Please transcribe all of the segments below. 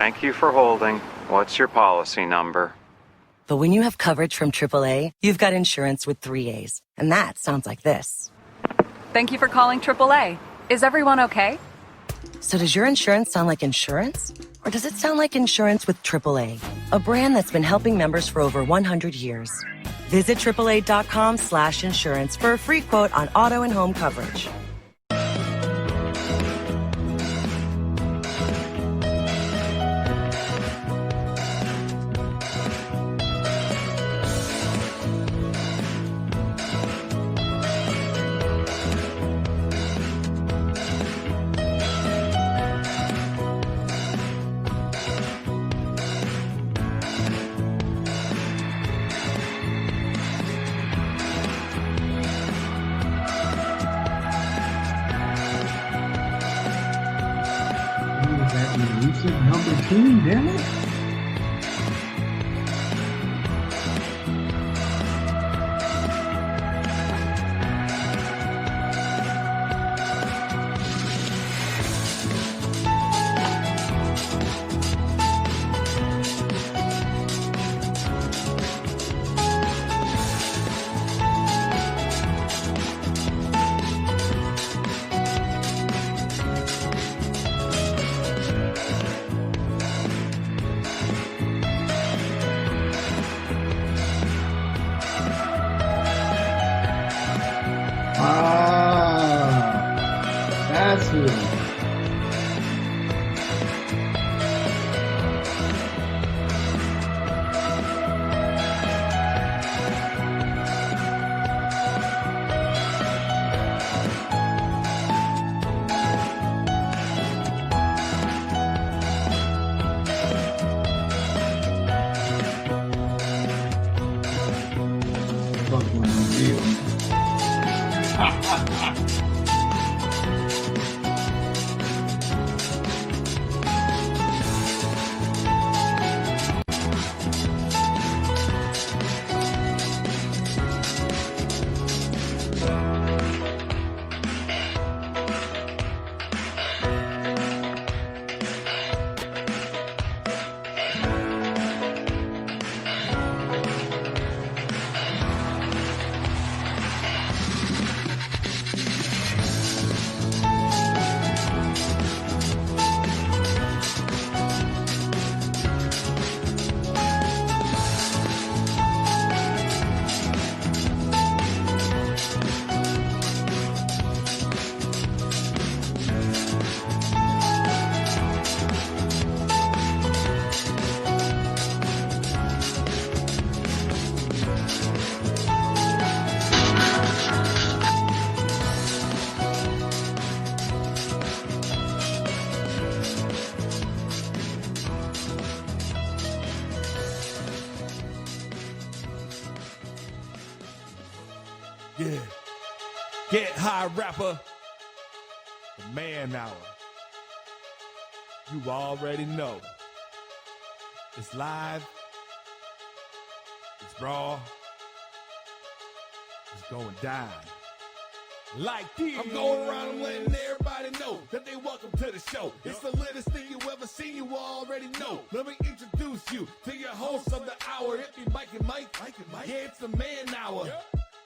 Thank you for holding. What's your policy number? But when you have coverage from AAA, you've got insurance with 3 A's. And that sounds like this. Thank you for calling AAA. Is everyone okay? So does your insurance sound like insurance? Or does it sound like insurance with AAA, a brand that's been helping members for over 100 years? Visit AAA.com/insurance for a free quote on auto and home coverage. Number 2, damn it. That's it. Fucking deal. Yeah. Get high rapper. The man hour. You already know. It's live. It's raw. It's going down. Like this. I'm going around and letting everybody know that they welcome to the show. It's the latest thing you ever seen, you already know. Let me introduce you to your host of the hour. It be Mike and Mike. Yeah, it's the man hour.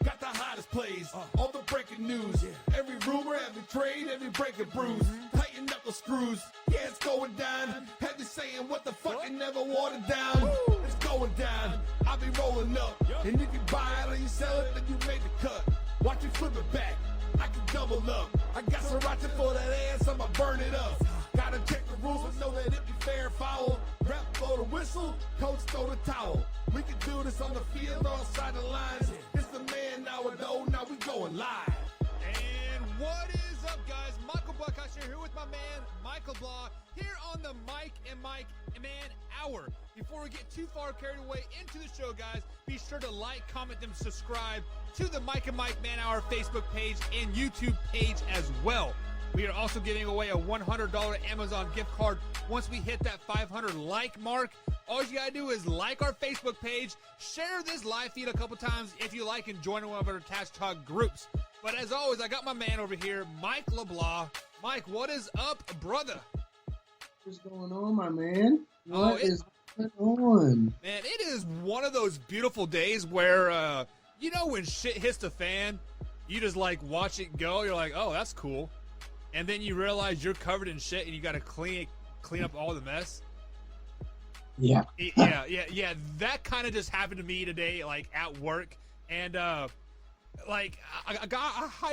Got the hottest plays, all the breaking news. Every rumor, every trade, every breaking bruise. Tighten up the screws. Yeah, it's going down. Have you saying what the fuck and never watered down. It's going down. I'll be rolling up. And if you buy it or you sell it, then you made the cut. Watch me flip it back. I can double up. I got sriracha for that ass, I'ma burn it up. Gotta check the rules and know that it be fair and foul. Rap blow the whistle, coach throw the towel. We can do this on the field or outside the lines. It's the man hour though, now we going live. And what is up, guys? Michael Buckhouse here with my man, Michael Blah, here on the Mike and Mike Man Hour. Before we get too far carried away into the show, guys, be sure to like, comment, and subscribe to the Mike and Mike Man Hour Facebook page and YouTube page as well. We are also giving away a $100 Amazon gift card once we hit that 500 like mark. All you gotta do is like our Facebook page, share this live feed a couple times if you like, and join one of our attached talk groups. But as always, I got my man over here, Mike LeBlanc. Mike, what is up, brother? What's going on, my man? Oh, What is going on? Man, it is one of those beautiful days where, when shit hits the fan, you just like watch it go. You're like, oh, that's cool. And then you realize you're covered in shit and you got to clean up all the mess. Yeah. Yeah. That kind of just happened to me today, like at work. And, I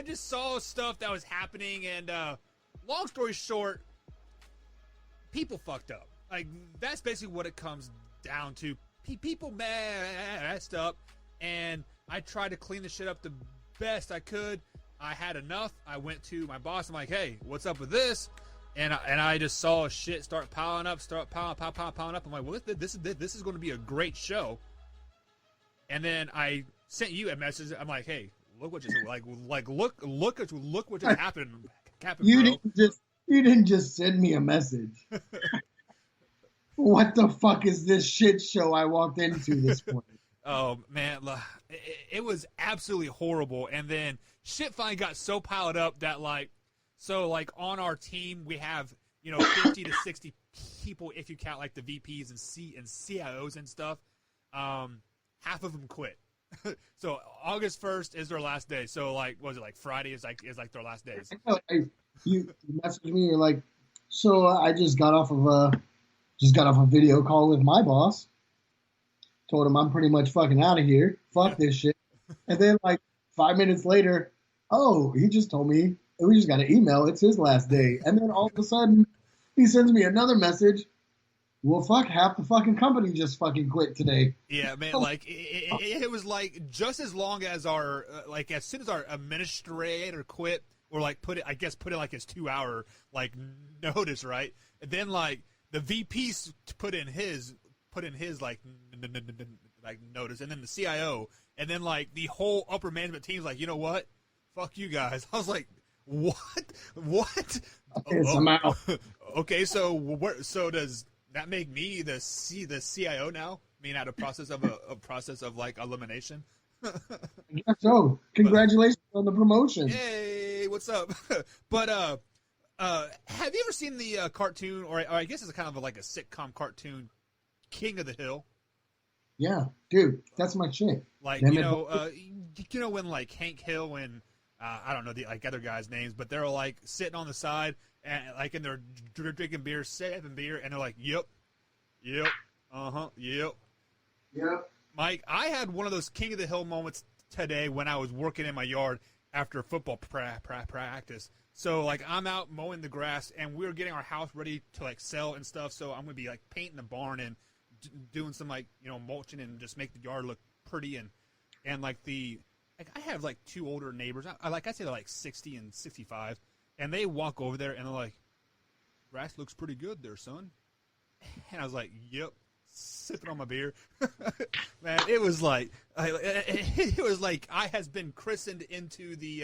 just saw stuff that was happening. And, long story short, people fucked up. Like, that's basically what it comes down to. People messed up. And I tried to clean the shit up the best I could. I had enough. I went to my boss. I'm like, hey, what's up with this? And I just saw shit start piling up. I'm like, well, this is going to be a great show. And then I sent you a message. I'm like, hey, look what just look what just happened. You didn't just send me a message. What the fuck is this shit show I walked into this morning? Oh man, it was absolutely horrible. And then shit finally got so piled up that on our team we have 50 to 60 people if you count like the VPs and CIOs and stuff. Half of them quit. So August 1st is their last day. So was it Friday is their last days? You messaged me. You're like, so I just got off of a video call with my boss. Told him I'm pretty much fucking out of here. Fuck this shit. And then 5 minutes later, oh, he just told me we just got an email. It's his last day. And then all of a sudden, he sends me another message. Well, fuck, half the fucking company just fucking quit today. Yeah, man. It was just as long as our as soon as our administrator quit or put it his 2 hour notice, right? And then the VPs put in his notice, and then the CIO, and then the whole upper management team's like, you know what? Fuck you guys. I was like, what? Okay, so I'm out. Okay, so does that make me the CIO now? I mean, out of process of elimination. I guess so. Congratulations on the promotion. Hey, what's up? But have you ever seen the cartoon, or I guess it's kind of a sitcom cartoon, King of the Hill? Yeah, dude, that's my shit. When Hank Hill and I don't know the other guys' names, but they're sitting on the side and and they're drinking beer, sipping beer, and they're like, yep, yep. Mike, I had one of those King of the Hill moments today when I was working in my yard after football practice. So I'm out mowing the grass, and we're getting our house ready to sell and stuff. So I'm gonna be painting the barn and doing some mulching and just make the yard look pretty and I have two older neighbors. I say they're 60 and 65, and they walk over there and they're like, "Grass looks pretty good there, son." And I was like, "Yep." Sipping on my beer. Man, it was I has been christened into the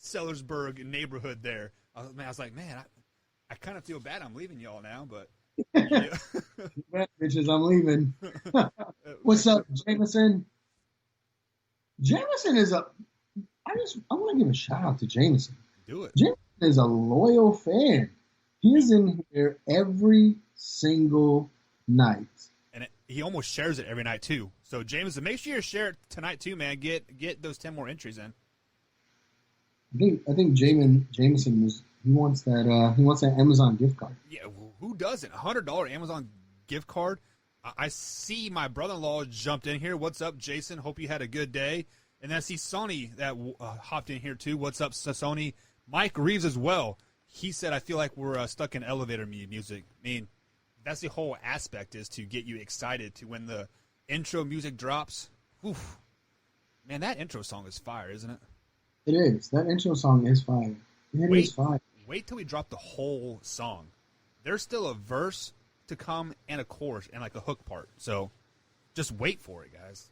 Sellersburg neighborhood there. I was like, man, I kind of feel bad I'm leaving y'all now, but yeah. Bitches, I'm leaving. What's up, Jameson? Jameson is I want to give a shout out to Jameson. Do it. Jameson is a loyal fan. He is in here every single night. And he almost shares it every night too. So Jameson, make sure you share it tonight too, man. Get those 10 more entries in. I think Jameson he wants that Amazon gift card. Yeah, who doesn't? $100 Amazon gift card. I see my brother-in-law jumped in here. What's up, Jason? Hope you had a good day. And I see Sony that hopped in here too. What's up, Sony? Mike Reeves as well. He said, I feel like we're stuck in elevator music. I mean, that's the whole aspect, is to get you excited to when the intro music drops. Oof. Man, that intro song is fire, isn't it? It is. That intro song is fire. It is fire. Wait till we drop the whole song. There's still a verse to come and a chorus and a hook part. So just wait for it, guys.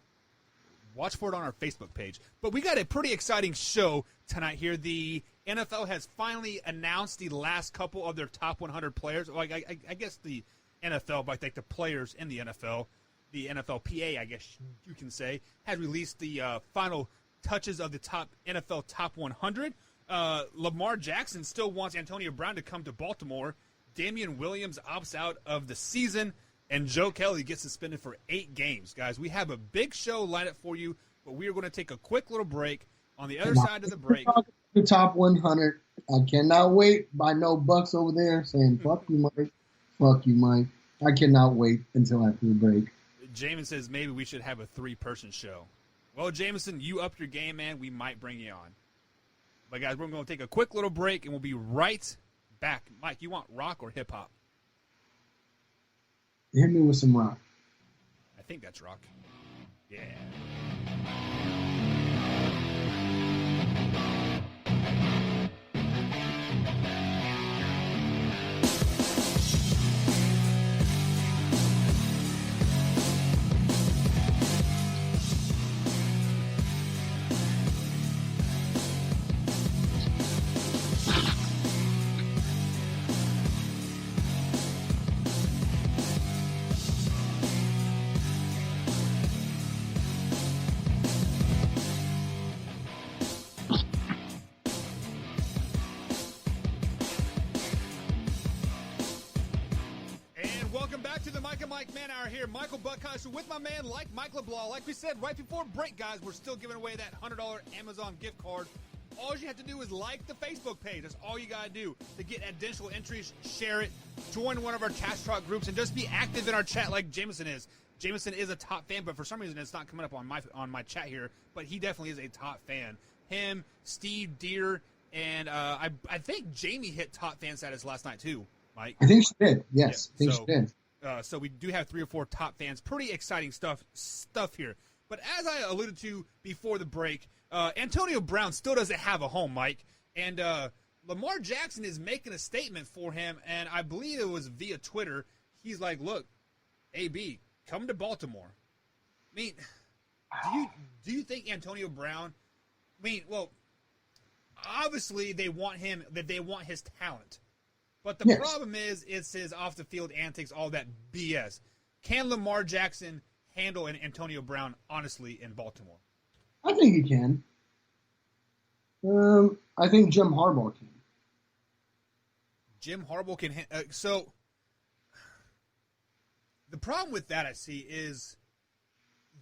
Watch for it on our Facebook page. But we got a pretty exciting show tonight here. The NFL has finally announced the last couple of their top 100 players. Well, I guess the NFL, but the players in the NFL, the NFLPA, I guess you can say, has released the final touches of the NFL top 100. Lamar Jackson still wants Antonio Brown to come to Baltimore. Damian Williams opts out of the season, and Joe Kelly gets suspended for 8 games. Guys, we have a big show lined up for you, but we are going to take a quick little break. On the other side of the break, the top 100. I cannot wait. By no Bucks over there saying "fuck you, Mike." Fuck you, Mike. I cannot wait until after the break. Jameson says maybe we should have a 3-person show. Well, Jameson, you upped your game, man. We might bring you on. But guys, we're going to take a quick little break, and we'll be right back. Mike, you want rock or hip hop? Hit me with some rock. I think that's rock. Yeah. Michael Buckheiser with my man, Mike LeBlanc. Like we said right before break, guys, we're still giving away that $100 Amazon gift card. All you have to do is like the Facebook page. That's all you got to do to get additional entries. Share it. Join one of our Trash Talk groups and just be active in our chat like Jameson is. Jameson is a top fan, but for some reason it's not coming up on my chat here. But he definitely is a top fan. Him, Steve, Deere, and I think Jamie hit top fan status last night too, Mike. I think she did. Yes, yeah, I think she did. So we do have 3 or 4 top fans. Pretty exciting stuff here. But as I alluded to before the break, Antonio Brown still doesn't have a home, Mike. And Lamar Jackson is making a statement for him, and I believe it was via Twitter. He's like, look, AB, come to Baltimore. I mean, do you think Antonio Brown – I mean, well, obviously they want his talent. But the problem is, it's his off-the-field antics, all that BS. Can Lamar Jackson handle an Antonio Brown, honestly, in Baltimore? I think he can. I think Jim Harbaugh can. Jim Harbaugh can so, the problem with that, I see, is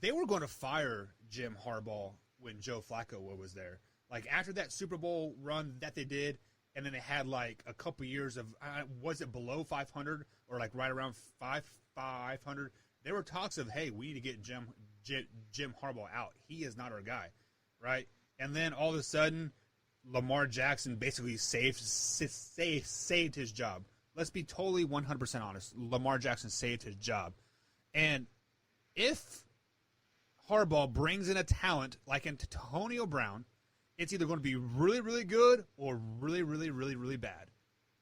they were going to fire Jim Harbaugh when Joe Flacco was there. Like, after that Super Bowl run that they did, and then they had like a couple years of, was it below 500 or like right around 500? There were talks of, hey, we need to get Jim Harbaugh out. He is not our guy, right? And then all of a sudden, Lamar Jackson basically saved his job. Let's be totally 100% honest. Lamar Jackson saved his job. And if Harbaugh brings in a talent like Antonio Brown, it's either going to be really, really good or really, really, really, really bad.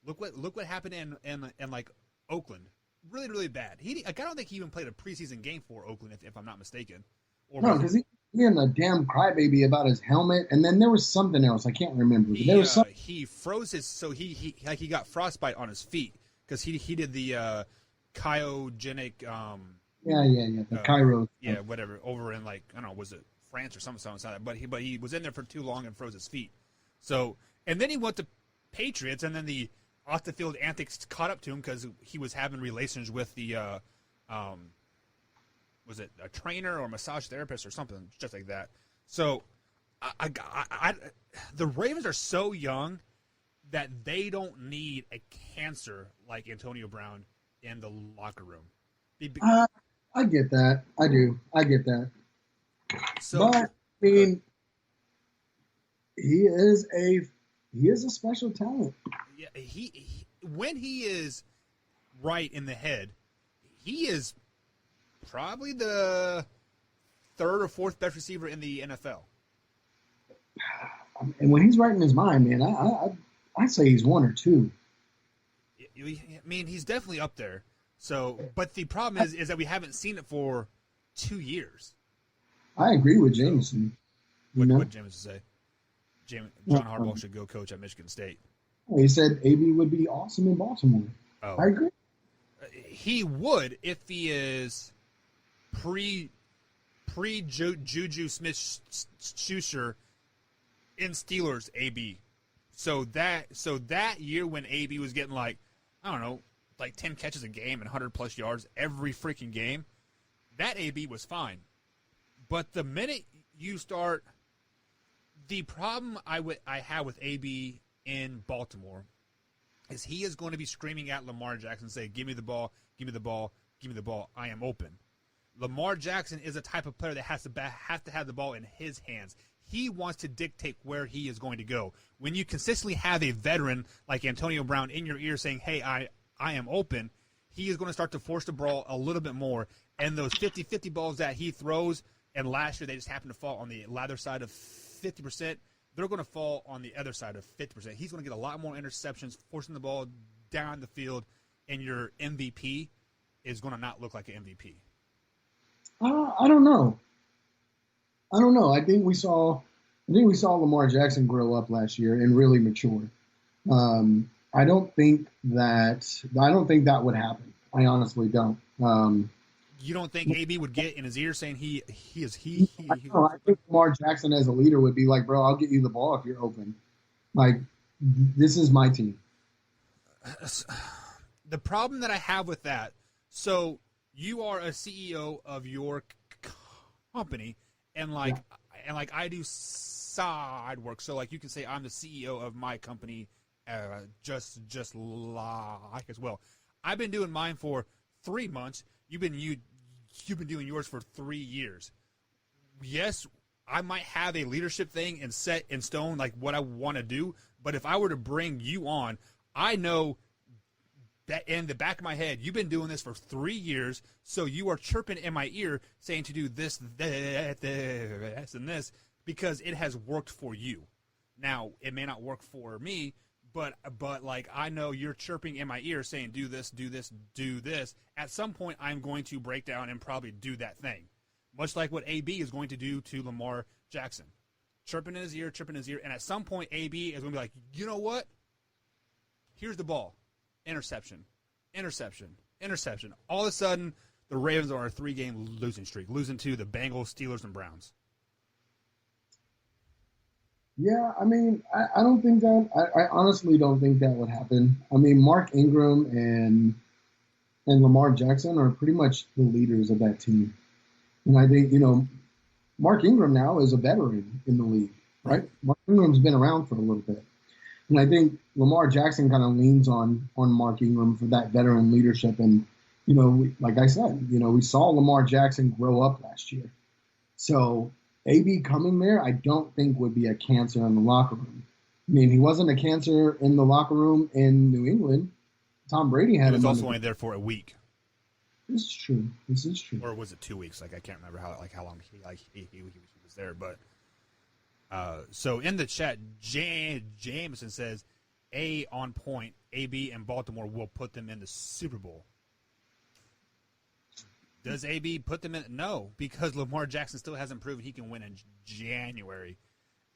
Look what happened in like Oakland. Really, really bad. I don't think he even played a preseason game for Oakland, if I'm not mistaken. No, because he being a damn crybaby about his helmet, and then there was something else I can't remember. He froze his, so he got frostbite on his feet because he did the cryogenic. The Cairo. Yeah, whatever. Over in like, I don't know, was it France or something like that? But he was in there for too long and froze his feet. So, and then he went to Patriots, and then the off the field antics caught up to him because he was having relations with the was it a trainer or massage therapist or something just like that. So, the Ravens are so young that they don't need a cancer like Antonio Brown in the locker room. I get that. I do. I get that. So, but I mean, he is a special talent. Yeah, he when he is right in the head, he is probably the third or fourth best receiver in the NFL. And when he's right in his mind, man, I say he's one or two. I mean, he's definitely up there. So, but the problem is that we haven't seen it for 2 years. I agree with Jameson. What did Jameson say? John Harbaugh should go coach at Michigan State. He said AB would be awesome in Baltimore. Oh. I agree. He would if he is pre Juju Smith-Schuster in Steelers AB. So that year when AB was getting like I don't know, like 10 catches a game and 100-plus yards every freaking game, that AB was fine. But the minute you start – the problem I have with AB in Baltimore is he is going to be screaming at Lamar Jackson, say, give me the ball, give me the ball, give me the ball, I am open. Lamar Jackson is a type of player that has to have the ball in his hands. He wants to dictate where he is going to go. When you consistently have a veteran like Antonio Brown in your ear saying, hey, I am open, he is going to start to force the ball a little bit more. And those 50-50 balls that he throws, and last year they just happened to fall on the latter side of 50%, they're going to fall on the other side of 50%. He's going to get a lot more interceptions, forcing the ball down the field, and your MVP is going to not look like an MVP. I don't know. I think we saw Lamar Jackson grow up last year and really mature. I don't think that would happen. I honestly don't. You don't think AB would get in his ear saying he is. I think Lamar Jackson as a leader would be like, bro, I'll get you the ball if you're open. Like, this is my team. The problem that I have with that, so you are a CEO of your company, and I do side work. So like you can say I'm the CEO of my company, just like as well. I've been doing mine for 3 months. You've been doing yours for 3 years. Yes, I might have a leadership thing and set in stone like what I want to do, but if I were to bring you on, I know that in the back of my head, you've been doing this for 3 years, so you are chirping in my ear saying to do this, that, and this because it has worked for you. Now, it may not work for me, but like I know you're chirping in my ear saying do this, do this, do this. At some point, I'm going to break down and probably do that thing, much like what AB is going to do to Lamar Jackson. Chirping in his ear, and at some point, AB is going to be like, you know what? Here's the ball. Interception. All of a sudden, the Ravens are on a 3-game losing streak, losing to the Bengals, Steelers, and Browns. Yeah, I mean, I don't think that. I honestly don't think that would happen. I mean, Mark Ingram and Lamar Jackson are pretty much the leaders of that team. And I think, Mark Ingram now is a veteran in the league, right? Mark Ingram's been around for a little bit. And I think Lamar Jackson kind of leans on Mark Ingram for that veteran leadership. And, like I said, we saw Lamar Jackson grow up last year. So AB coming there, I don't think would be a cancer in the locker room. I mean, he wasn't a cancer in the locker room in New England. Tom Brady had him. He was also only there for a week. This is true. Or was it 2 weeks? Like I can't remember how long he was there. But so in the chat, Jameson says, "A on point. AB and Baltimore will put them in the Super Bowl." Does AB put them in? No, because Lamar Jackson still hasn't proven he can win in January.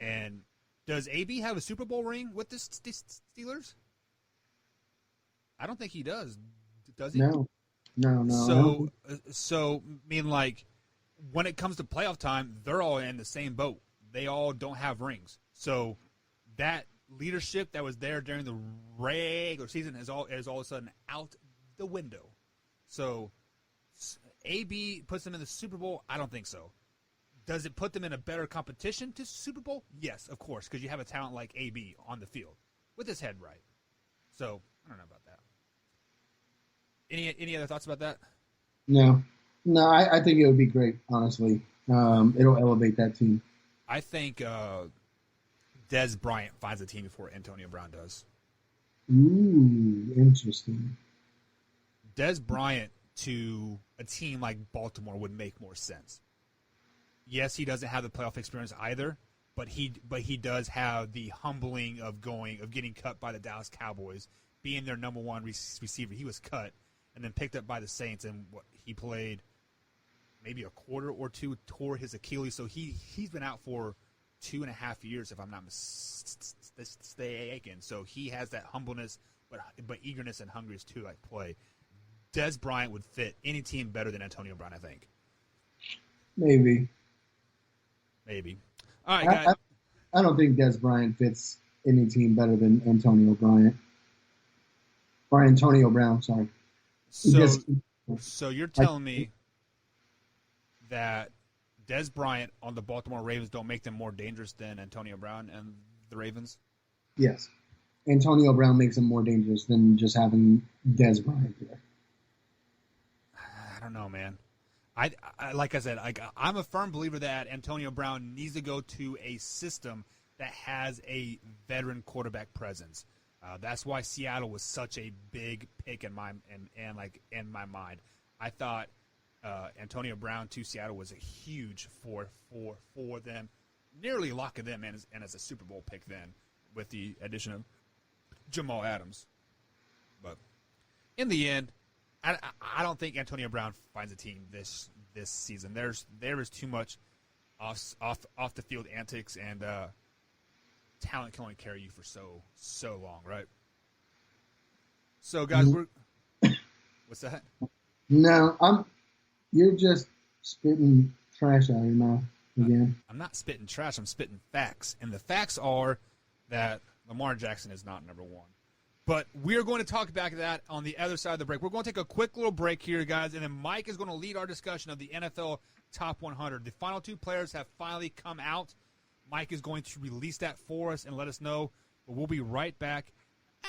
And does AB have a Super Bowl ring with the Steelers? I don't think he does. Does he? No. So I mean, like, when it comes to playoff time, they're all in the same boat. They all don't have rings. So that leadership that was there during the regular season is all of a sudden out the window. So AB puts them in the Super Bowl? I don't think so. Does it put them in a better competition to Super Bowl? Yes, of course, because you have a talent like AB on the field with his head right. So I don't know about that. Any other thoughts about that? No, I think it would be great, honestly. It'll elevate that team. I think Dez Bryant finds a team before Antonio Brown does. Ooh, interesting. Dez Bryant to a team like Baltimore would make more sense. Yes, he doesn't have the playoff experience either, but he does have the humbling of getting cut by the Dallas Cowboys, being their number one receiver. He was cut and then picked up by the Saints, and he played maybe a quarter or two, tore his Achilles. So he's been out for 2.5 years, if I'm not mistaken. So he has that humbleness, but eagerness and hunger to like play. Dez Bryant would fit any team better than Antonio Brown, I think. Maybe. All right, guys. I don't think Dez Bryant fits any team better than Antonio Bryant. Or Antonio Brown, sorry. So you're telling me that Des Bryant on the Baltimore Ravens don't make them more dangerous than Antonio Brown and the Ravens? Yes. Antonio Brown makes him more dangerous than just having Des Bryant there. I don't know, man. I like I said, I'm a firm believer that Antonio Brown needs to go to a system that has a veteran quarterback presence. That's why Seattle was such a big pick in my mind. I thought Antonio Brown to Seattle was a huge for them, nearly locking them in as a Super Bowl pick then, with the addition of Jamal Adams. But in the end, I don't think Antonio Brown finds a team this season. There is too much off the field antics, and talent can only carry you for so long, right? So guys, what's that? No, you're just spitting trash out of your mouth again. I'm not spitting trash. I'm spitting facts, and the facts are that Lamar Jackson is not number one. But we're going to talk back to that on the other side of the break. We're going to take a quick little break here, guys, and then Mike is going to lead our discussion of the NFL Top 100. The final two players have finally come out. Mike is going to release that for us and let us know. But we'll be right back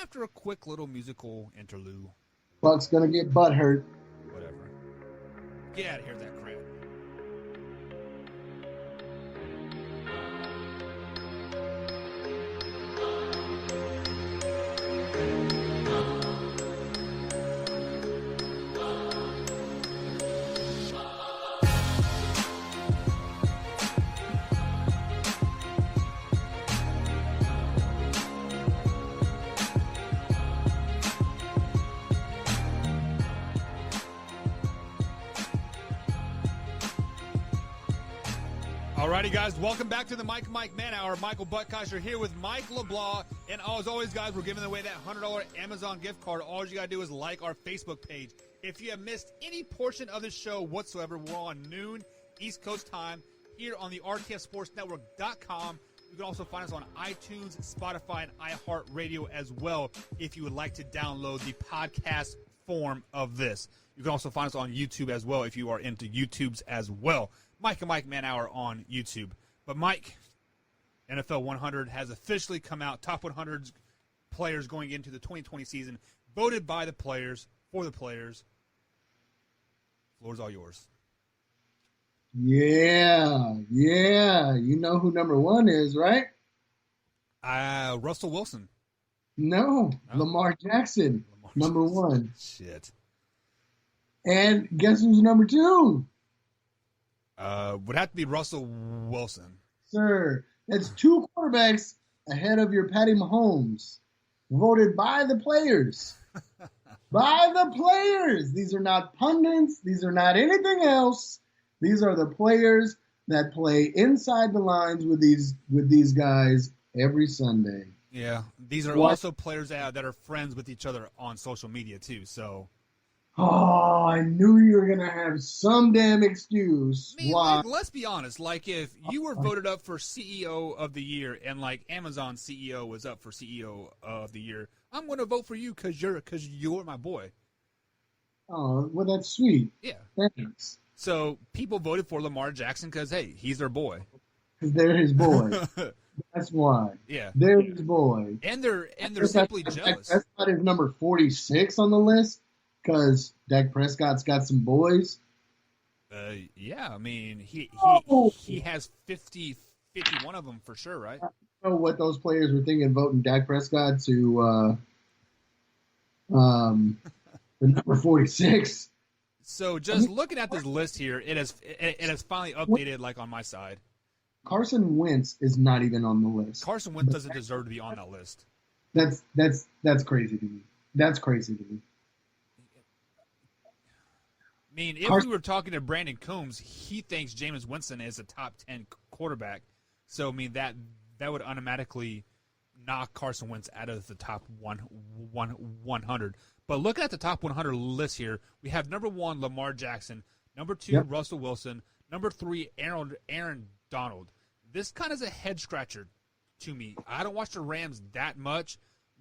after a quick little musical interlude. Buck's going to get butthurt. Whatever. Get out of here with that crap. Alrighty, guys, welcome back to the Mike Man Hour. Michael Buttkosher here with Mike LeBlanc. And as always, guys, we're giving away that $100 Amazon gift card. All you got to do is like our Facebook page. If you have missed any portion of the show whatsoever, we're on noon East Coast time here on the RTF Sports Network.com. You can also find us on iTunes, Spotify, and iHeartRadio as well if you would like to download the podcast form of this. You can also find us on YouTube as well if you are into YouTubes as well. Mike and Mike Man Hour on YouTube. But Mike, NFL 100 has officially come out. Top 100 players going into the 2020 season, voted by the players, for the players. Floor's all yours. Yeah. You know who number one is, right? Russell Wilson. No, Lamar Jackson, number one. Shit. And guess who's number two? Would have to be Russell Wilson. Sir, that's two quarterbacks ahead of your Patty Mahomes. Voted by the players. By the players. These are not pundits. These are not anything else. These are the players that play inside the lines with these guys every Sunday. Yeah, these are also players that are friends with each other on social media too. So, oh, I knew you were gonna have some damn excuse. Why? Like, let's be honest. Like, if you were voted up for CEO of the year, and like Amazon CEO was up for CEO of the year, I'm going to vote for you because you're my boy. Oh, well, that's sweet. Yeah. Thanks. So people voted for Lamar Jackson because hey, he's their boy. Because they're his boy. That's why. Yeah. They're his boy. And they're simply jealous. Dak Prescott is number 46 on the list because Dak Prescott's got some boys. Yeah, I mean, he has 51 of them for sure, right? I don't know what those players were thinking voting Dak Prescott to the number 46. So just looking at this list here, it has finally updated like on my side. Carson Wentz is not even on the list. Carson Wentz doesn't deserve to be on that list. That's crazy to me. That's crazy to me. I mean, if we were talking to Brandon Coombs, he thinks Jameis Winston is a top 10 quarterback. So, I mean, that would automatically knock Carson Wentz out of the top 100. But looking at the top 100 list here, we have number 1, Lamar Jackson. Number 2, Russell Wilson. Number 3, Aaron Donald. This kind of is a head scratcher to me. I don't watch the Rams that much,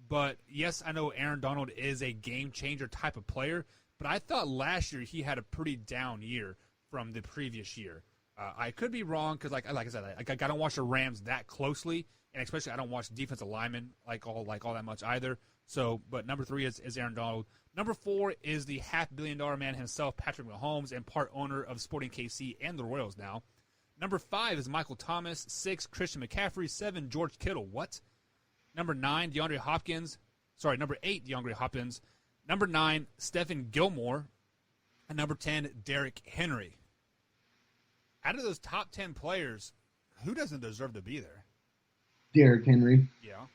But, yes, I know Aaron Donald is a game-changer type of player, but I thought last year he had a pretty down year from the previous year. I could be wrong because, like I said, I don't watch the Rams that closely, and especially I don't watch defensive linemen all that much either. So, but number 3 is Aaron Donald. Number 4 is the $500 million man himself, Patrick Mahomes, and part owner of Sporting KC and the Royals now. Number 5 is Michael Thomas. 6, Christian McCaffrey. 7, George Kittle. What? Number 9, DeAndre Hopkins. Sorry, number 8, DeAndre Hopkins. Number 9, Stephen Gilmore. And number 10, Derrick Henry. Out of those top 10 players, who doesn't deserve to be there? Derrick Henry. Yeah.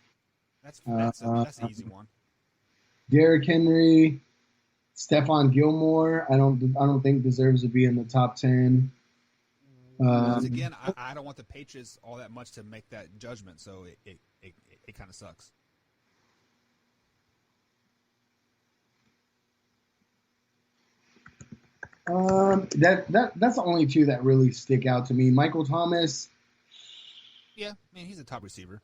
That's an easy one. Derrick Henry, Stephon Gilmore. I don't think deserves to be in the top 10. Once again, I don't want the Patriots all that much to make that judgment, so it kind of sucks. That's the only 2 that really stick out to me. Michael Thomas. Yeah, I mean, he's a top receiver.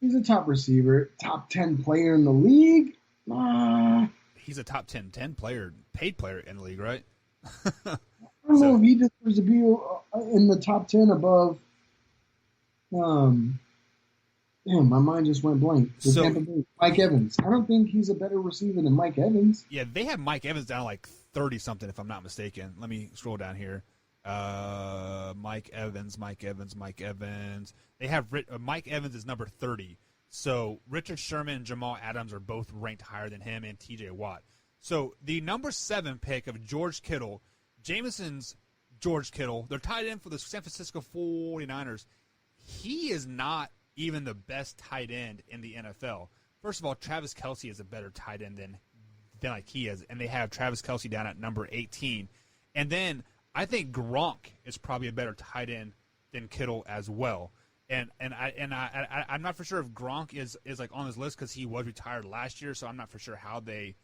He's a top receiver, top 10 player in the league. He's a top 10 player, paid player in the league, right? I don't know if he deserves to be in the top 10 above. Damn, my mind just went blank. Mike Evans. I don't think he's a better receiver than Mike Evans. Yeah, they have Mike Evans down like 30-something, if I'm not mistaken. Let me scroll down here. Mike Evans. They have Mike Evans is number 30. So Richard Sherman and Jamal Adams are both ranked higher than him, and T.J. Watt. So the number 7 pick of George Kittle, Jameson's George Kittle, they're tied in for the San Francisco 49ers. He is not even the best tight end in the NFL. First of all, Travis Kelce is a better tight end than like he is, and they have Travis Kelce down at number 18. And then I think Gronk is probably a better tight end than Kittle as well. And I'm not for sure if Gronk is like on this list because he was retired last year, so I'm not for sure how they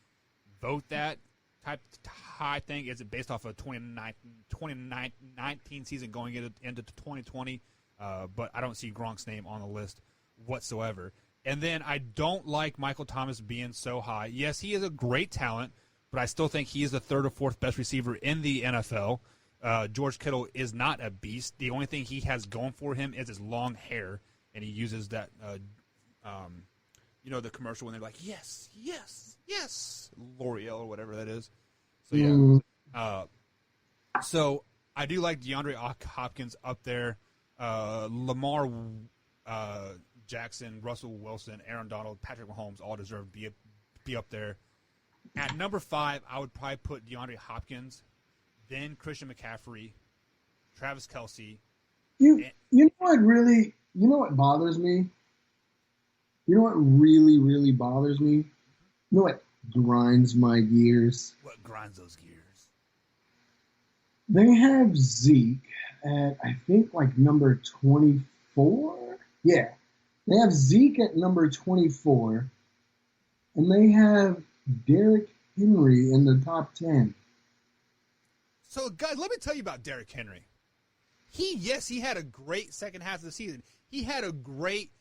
vote that type high thing. Is it based off of 2019 season going into 2020? But I don't see Gronk's name on the list whatsoever. And then I don't like Michael Thomas being so high. Yes, he is a great talent, but I still think he is the 3rd or 4th best receiver in the NFL. George Kittle is not a beast. The only thing he has going for him is his long hair, and he uses that, the commercial when they're like, yes, yes, yes, L'Oreal or whatever that is. So, yeah. So I do like DeAndre Hopkins up there. Lamar Jackson, Russell Wilson, Aaron Donald, Patrick Mahomes all deserve to be up there. At number 5, I would probably put DeAndre Hopkins, then Christian McCaffrey, Travis Kelce. You know what bothers me? You know what really, really bothers me? You know what grinds my gears? What grinds those gears? They have Zeke at, I think, like number 24. Yeah. They have Zeke at number 24. And they have Derrick Henry in the top 10. So, guys, let me tell you about Derrick Henry. He had a great second half of the season. He had a great,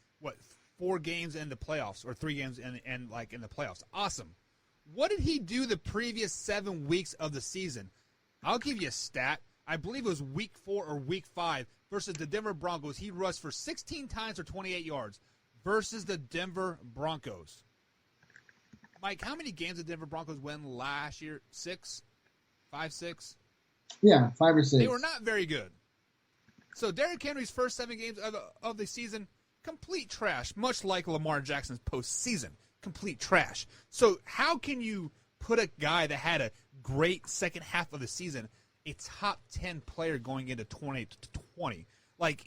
4 games in the playoffs or 3 games in the playoffs. Awesome. What did he do the previous 7 weeks of the season? I'll give you a stat. I believe it was week 4 or week 5 versus the Denver Broncos. He rushed for 16 times for 28 yards versus the Denver Broncos. Mike, how many games did Denver Broncos win last year? 6? 5, 6? Yeah, 5 or 6. They were not very good. So Derrick Henry's first 7 games of the season, complete trash, much like Lamar Jackson's postseason, complete trash. So how can you put a guy that had a great second half of the season, a top 10 player going into 2020? Like,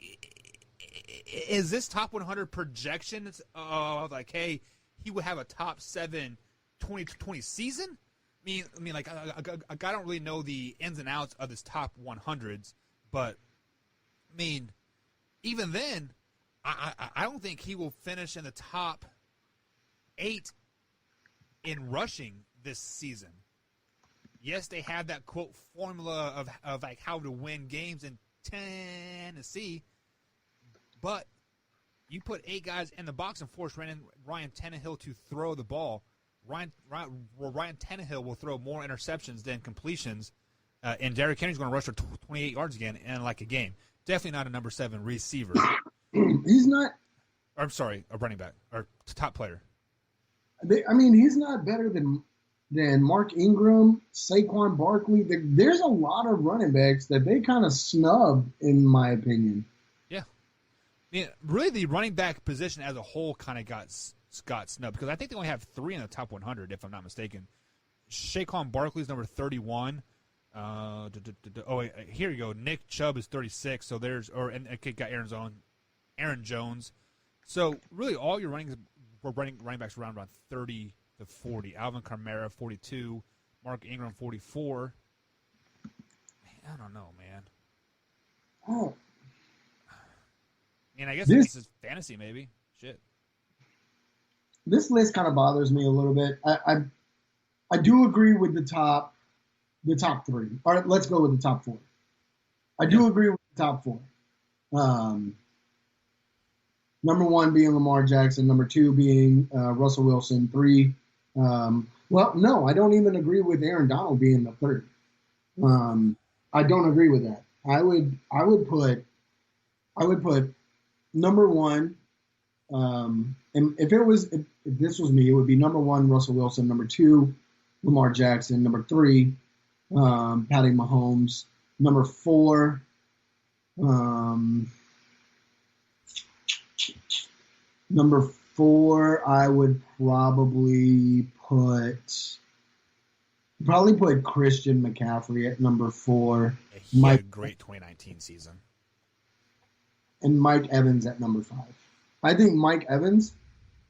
is this top 100 projections of like, hey, he would have a top 7 2020 season? I mean, like, I don't really know the ins and outs of his top 100s, but I mean, even then, I don't think he will finish in the top 8 in rushing this season. Yes, they have that quote formula of like how to win games in Tennessee, but You put 8 guys in the box and force Ryan Tannehill to throw the ball. Ryan Tannehill will throw more interceptions than completions, and Derrick Henry's going to rush for 28 yards again in like a game. Definitely not a number 7 receiver. He's not. Or, I'm sorry, a running back or top player. I mean, he's not better than Mark Ingram, Saquon Barkley. There's a lot of running backs that they kind of snub, in my opinion. Yeah. I mean, really, the running back position as a whole kind of got snubbed because I think they only have 3 in the top 100, if I'm not mistaken. Saquon Barkley's number 31. Here you go. Nick Chubb is 36. So and got Aaron Jones. So really, all your running backs around 30 to 40. Alvin Kamara 42. Mark Ingram 44. Man, I don't know, man. Oh. I mean, I guess this is fantasy, maybe. Shit. This list kind of bothers me a little bit. I do agree with the top 3. All right, let's go with the top 4. I do agree with the top 4. Number 1 being Lamar Jackson, number 2 being Russell Wilson, 3. Well, no, I don't even agree with Aaron Donald being the 3rd. I don't agree with that. I would put number 1. And if this was me, it would be number 1 Russell Wilson, number 2 Lamar Jackson, number 3 Patty Mahomes, number 4 I would probably put Christian McCaffrey at number 4. He had a great 2019 season. And Mike Evans at number 5. I think Mike Evans,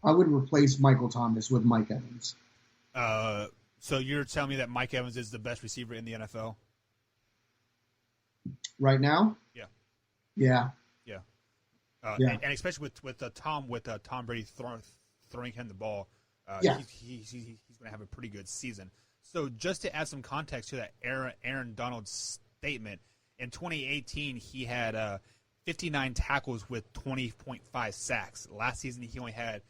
I would replace Michael Thomas with Mike Evans. So you're telling me that Mike Evans is the best receiver in the NFL? Right now? Yeah. Yeah. Yeah. And especially with Tom Brady throwing him the ball, he's going to have a pretty good season. So just to add some context to that Aaron Donald statement, in 2018 he had 59 tackles with 20.5 sacks. Last season he only had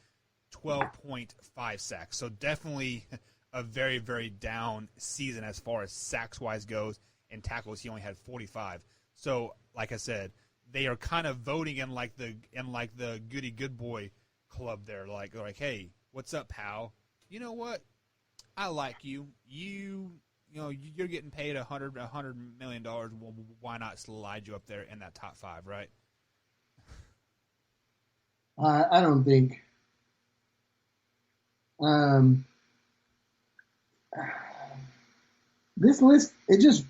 12.5 sacks. So definitely a very, very down season as far as sacks-wise goes. In tackles he only had 45. So like I said, they are kind of voting in like the goody good boy club there. Like, hey, what's up, pal? You know what? I like you. You're getting paid $100 million. Well, why not slide you up there in that top 5, right? I don't think. This list, there's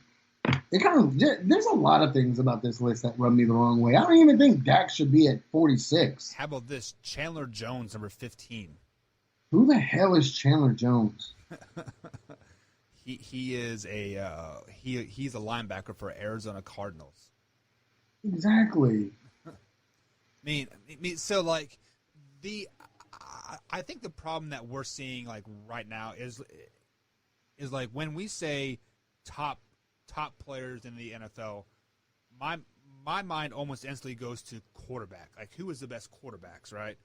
a lot of things about this list that rub me the wrong way. I don't even think Dak should be at 46. How about this? Chandler Jones, number 15. Who the hell is Chandler Jones? He's a linebacker for Arizona Cardinals. Exactly. I mean, so like I think the problem that we're seeing like right now is like when we say top players in the NFL, my mind almost instantly goes to quarterback. Like, who is the best quarterbacks, right?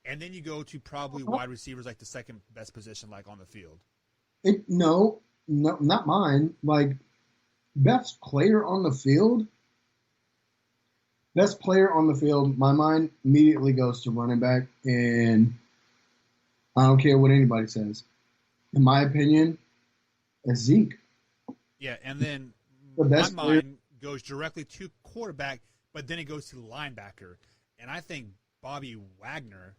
And then you go to probably wide receivers, like the second best position, like on the field. No, not mine. Like, best player on the field. Best player on the field, my mind immediately goes to running back, and I don't care what anybody says. In my opinion, it's Zeke. Yeah, and then my mind goes directly to quarterback, but then it goes to linebacker. And I think Bobby Wagner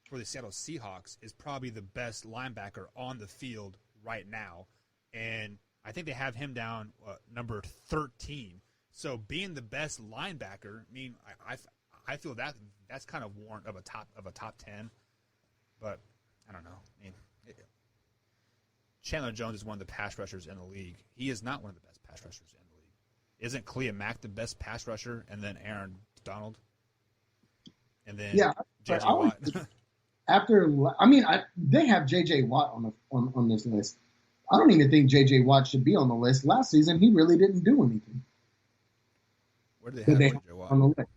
for the Seattle Seahawks is probably the best linebacker on the field right now. And I think they have him down number 13. So being the best linebacker, I mean, I feel that's kind of warrant of a top 10. But I don't know. I mean, Chandler Jones is one of the pass rushers in the league. He is not one of the best pass rushers in the league. Isn't Khalil Mack the best pass rusher, and then Aaron Donald, and then J.J. Watt? They have J.J. Watt on this list. I don't even think J.J. Watt should be on the list. Last season, he really didn't do anything. Where do they have J.J. Watt? On the list.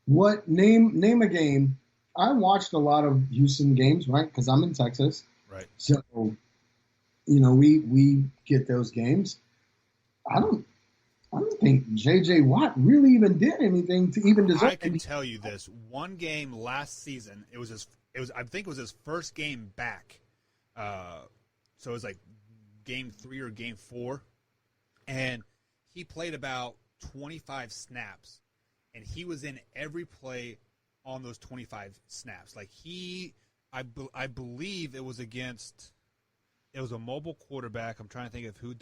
What name a game? I watched a lot of Houston games, right? Because I'm in Texas, Right. so we get those games. I don't think J.J. Watt really even did anything to even deserve. I can tell you this: one game last season, I think it was his first game back. So it was like game 3 or game 4, and he played about 25 snaps, and he was in every play on those 25 snaps. Like I believe it was against. It was a mobile quarterback. I'm trying to think of who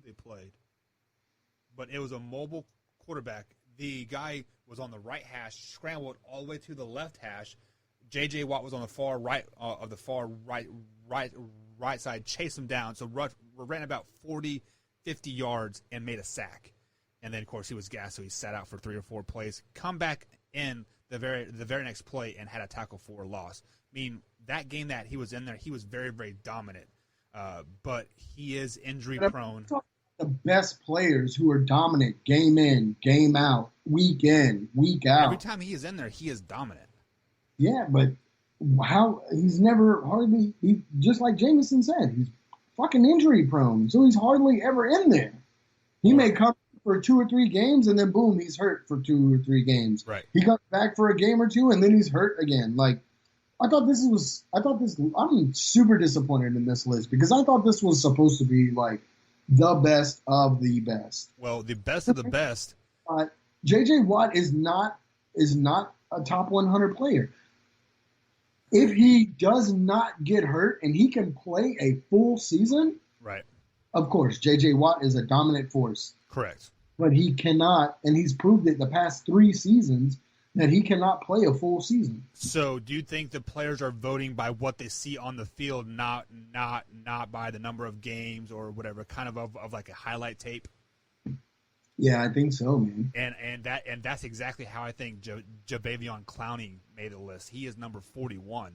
they played, but it was a mobile quarterback. The guy was on the right hash, scrambled all the way to the left hash. J.J. Watt was on the far right of the far right side, chased him down. So ran about 40, 50 yards and made a sack. And then, of course, he was gassed, so he sat out for 3 or 4 plays. Come back in the very next play and had a tackle for a loss. I mean, that game that he was in there, he was very, very dominant. But he is injury prone. The best players who are dominant game in, game out, week in, week out. Every time he is in there, he is dominant. Yeah, but how he's never hardly just like Jameson said, he's fucking injury prone, so he's hardly ever in there. He may come for 2 or 3 games and then boom, he's hurt for 2 or 3 games. Right. He comes back for a game or 2 and then he's hurt again. Like I'm super disappointed in this list because I thought this was supposed to be like the best of the best. Well, the best of the best. J.J. Watt is not a top 100 player. If he does not get hurt and he can play a full season, Right. Of course, J.J. Watt is a dominant force. Correct. But he cannot, and he's proved it the past 3 seasons, that he cannot play a full season. So, do you think the players are voting by what they see on the field, not by the number of games or whatever, kind of like a highlight tape? Yeah, I think so, man. And that's exactly how I think Jadeveon Clowney made the list. He is number 41.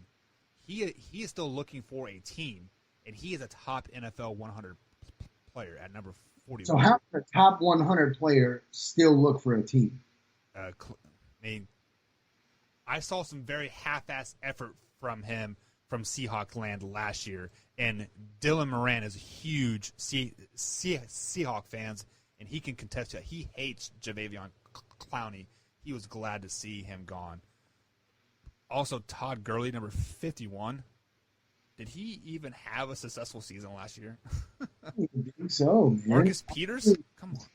He is still looking for a team, and he is a top NFL 100 player at number 41. So how can a top 100 player still look for a team? I mean, I saw some very half-ass effort from him from Seahawk land last year, and Dylan Moran is a huge Seahawk fans, and he can contest that. He hates Jadeveon Clowney. He was glad to see him gone. Also, Todd Gurley, number 51. Did he even have a successful season last year? I think so, man. Marcus Peters? Come on.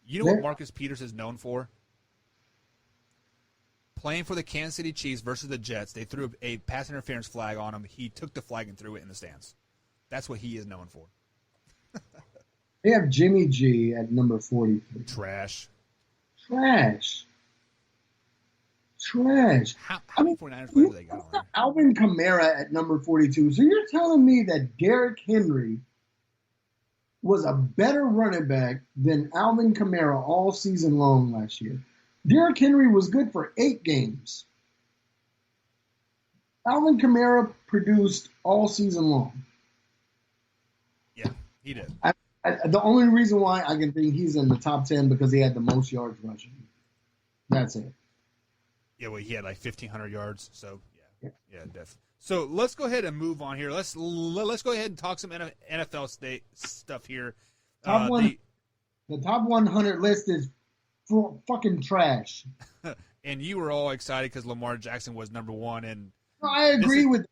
You know what Marcus Peters is known for? Playing for the Kansas City Chiefs versus the Jets, they threw a pass interference flag on him. He took the flag and threw it in the stands. That's what he is known for. They have Jimmy G at number 43. Trash. How many 49ers players do they got on there? Alvin Kamara at number 42. So you're telling me that Derrick Henry was a better running back than Alvin Kamara all season long last year? Derrick Henry was good for 8 games. Alvin Kamara produced all season long. Yeah, he did. The only reason why I can think he's in the top 10 because he had the most yards rushing. That's it. Yeah, well, he had like 1,500 yards. So yeah, definitely. So let's go ahead and move on here. Let's go ahead and talk some NFL stuff here. The top 100 list is fucking trash. And you were all excited because Lamar Jackson was number 1, and I agree with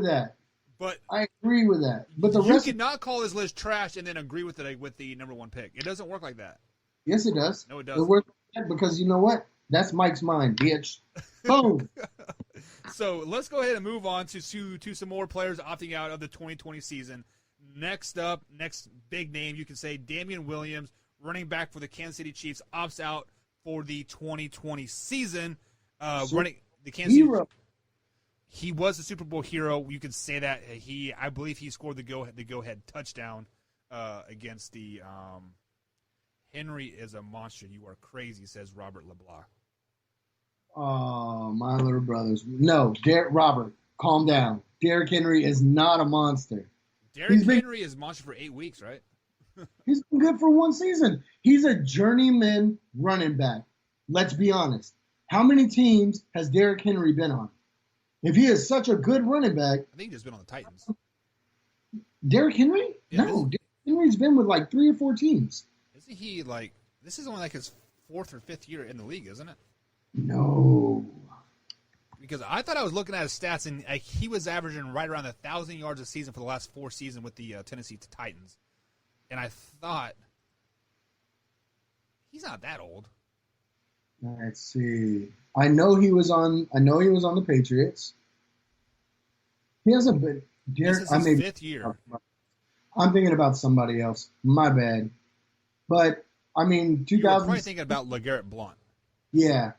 that. But I agree with that. But you cannot call this list trash and then agree with it with the number 1 pick. It doesn't work like that. Yes, it does. No, it doesn't. It works like that because you know what? That's Mike's mind, bitch. Boom. So let's go ahead and move on to some more players opting out of the 2020 season. Next big name, you can say Damian Williams, running back for the Kansas City Chiefs, opts out for the 2020 season. Running the Kansas City. He was a Super Bowl hero. You could say that. I believe he scored the go-ahead touchdown against the Henry is a monster. You are crazy, says Robert LeBlanc. Oh, my little brothers. No, Robert, calm down. Derrick Henry is not a monster. Derrick Henry is a monster for 8 weeks, right? He's been good for one season. He's a journeyman running back. Let's be honest. How many teams has Derrick Henry been on? If he is such a good running back, I think he's just been on the Titans. Derrick Henry? Yeah, No, Derrick Henry's been with like 3 or 4 teams. Isn't he like? This is only like his 4th or 5th year in the league, isn't it? No. Because I thought I was looking at his stats, and he was averaging right around 1,000 yards a season for the last 4 seasons with the Tennessee Titans. And I thought, he's not that old. Let's see. I know he was on the Patriots. He hasn't been. This is his 5th year. I'm thinking about somebody else. My bad. But I mean, You were probably thinking about LeGarrette Blount. Yeah.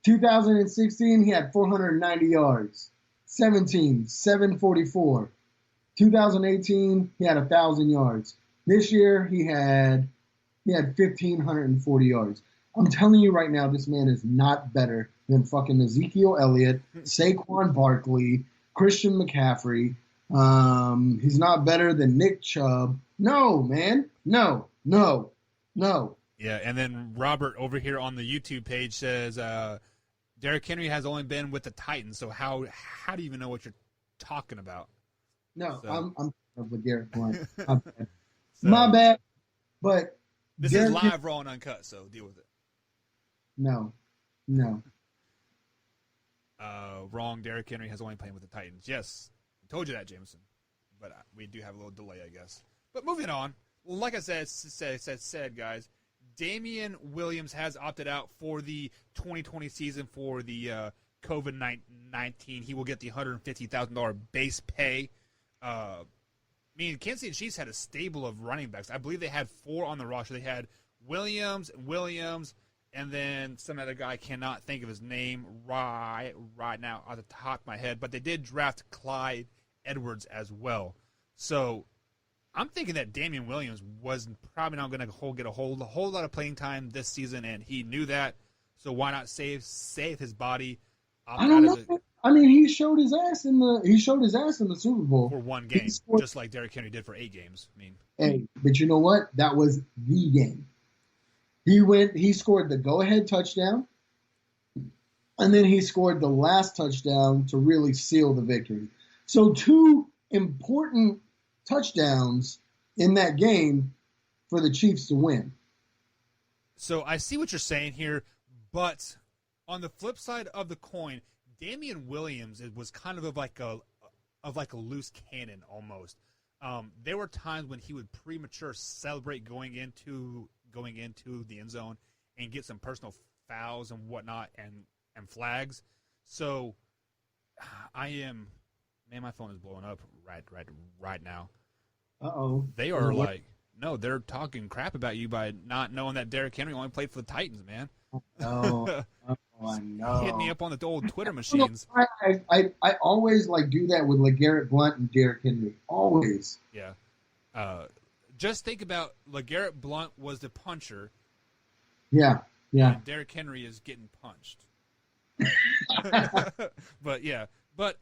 2016, he had 490 yards. 17, 744. 2018, he had 1,000 yards. This year, he had 1,540 yards. I'm telling you right now, this man is not better than fucking Ezekiel Elliott, Saquon Barkley, Christian McCaffrey. He's not better than Nick Chubb. No, man. No. Yeah, and then Robert over here on the YouTube page says Derrick Henry has only been with the Titans, so how do you even know what you're talking about? No, So- I'm with Garrett Blunt. My bad. So, My bad. But This Derrick is live, raw, and uncut, so deal with it. No. Wrong. Derrick Henry has only played with the Titans. Yes, I told you that, Jameson. But we do have a little delay, I guess. But moving on. Well, like I said, guys, Damian Williams has opted out for the 2020 season for the COVID-19. He will get the $150,000 base pay. Kansas City Chiefs had a stable of running backs. I believe they had 4 on the roster. They had Williams, and then some other guy. I cannot think of his name right now off the top of my head. But they did draft Clyde Edwards as well. So I'm thinking that Damian Williams was probably not going to get a whole lot of playing time this season, and he knew that. So why not save his body? I don't know. I mean, he showed his ass in the Super Bowl For one game, just like Derrick Henry did for 8 games. Hey, but you know what? That was the game. He scored the go-ahead touchdown, and then he scored the last touchdown to really seal the victory. So 2 important touchdowns in that game for the Chiefs to win. So I see what you're saying here, but on the flip side of the coin, Damian Williams was kind of like a loose cannon almost. There were times when he would premature celebrate going into the end zone and get some personal fouls and whatnot and flags. So my phone is blowing up right now. Uh-oh. They are they're talking crap about you by not knowing that Derrick Henry only played for the Titans, man. No. I know. Hit me up on the old Twitter machines. I always do that with LeGarrette Blount and Derrick Henry. Always. Yeah. Just think about LeGarrette Blount was the puncher. Yeah. And Derrick Henry is getting punched. But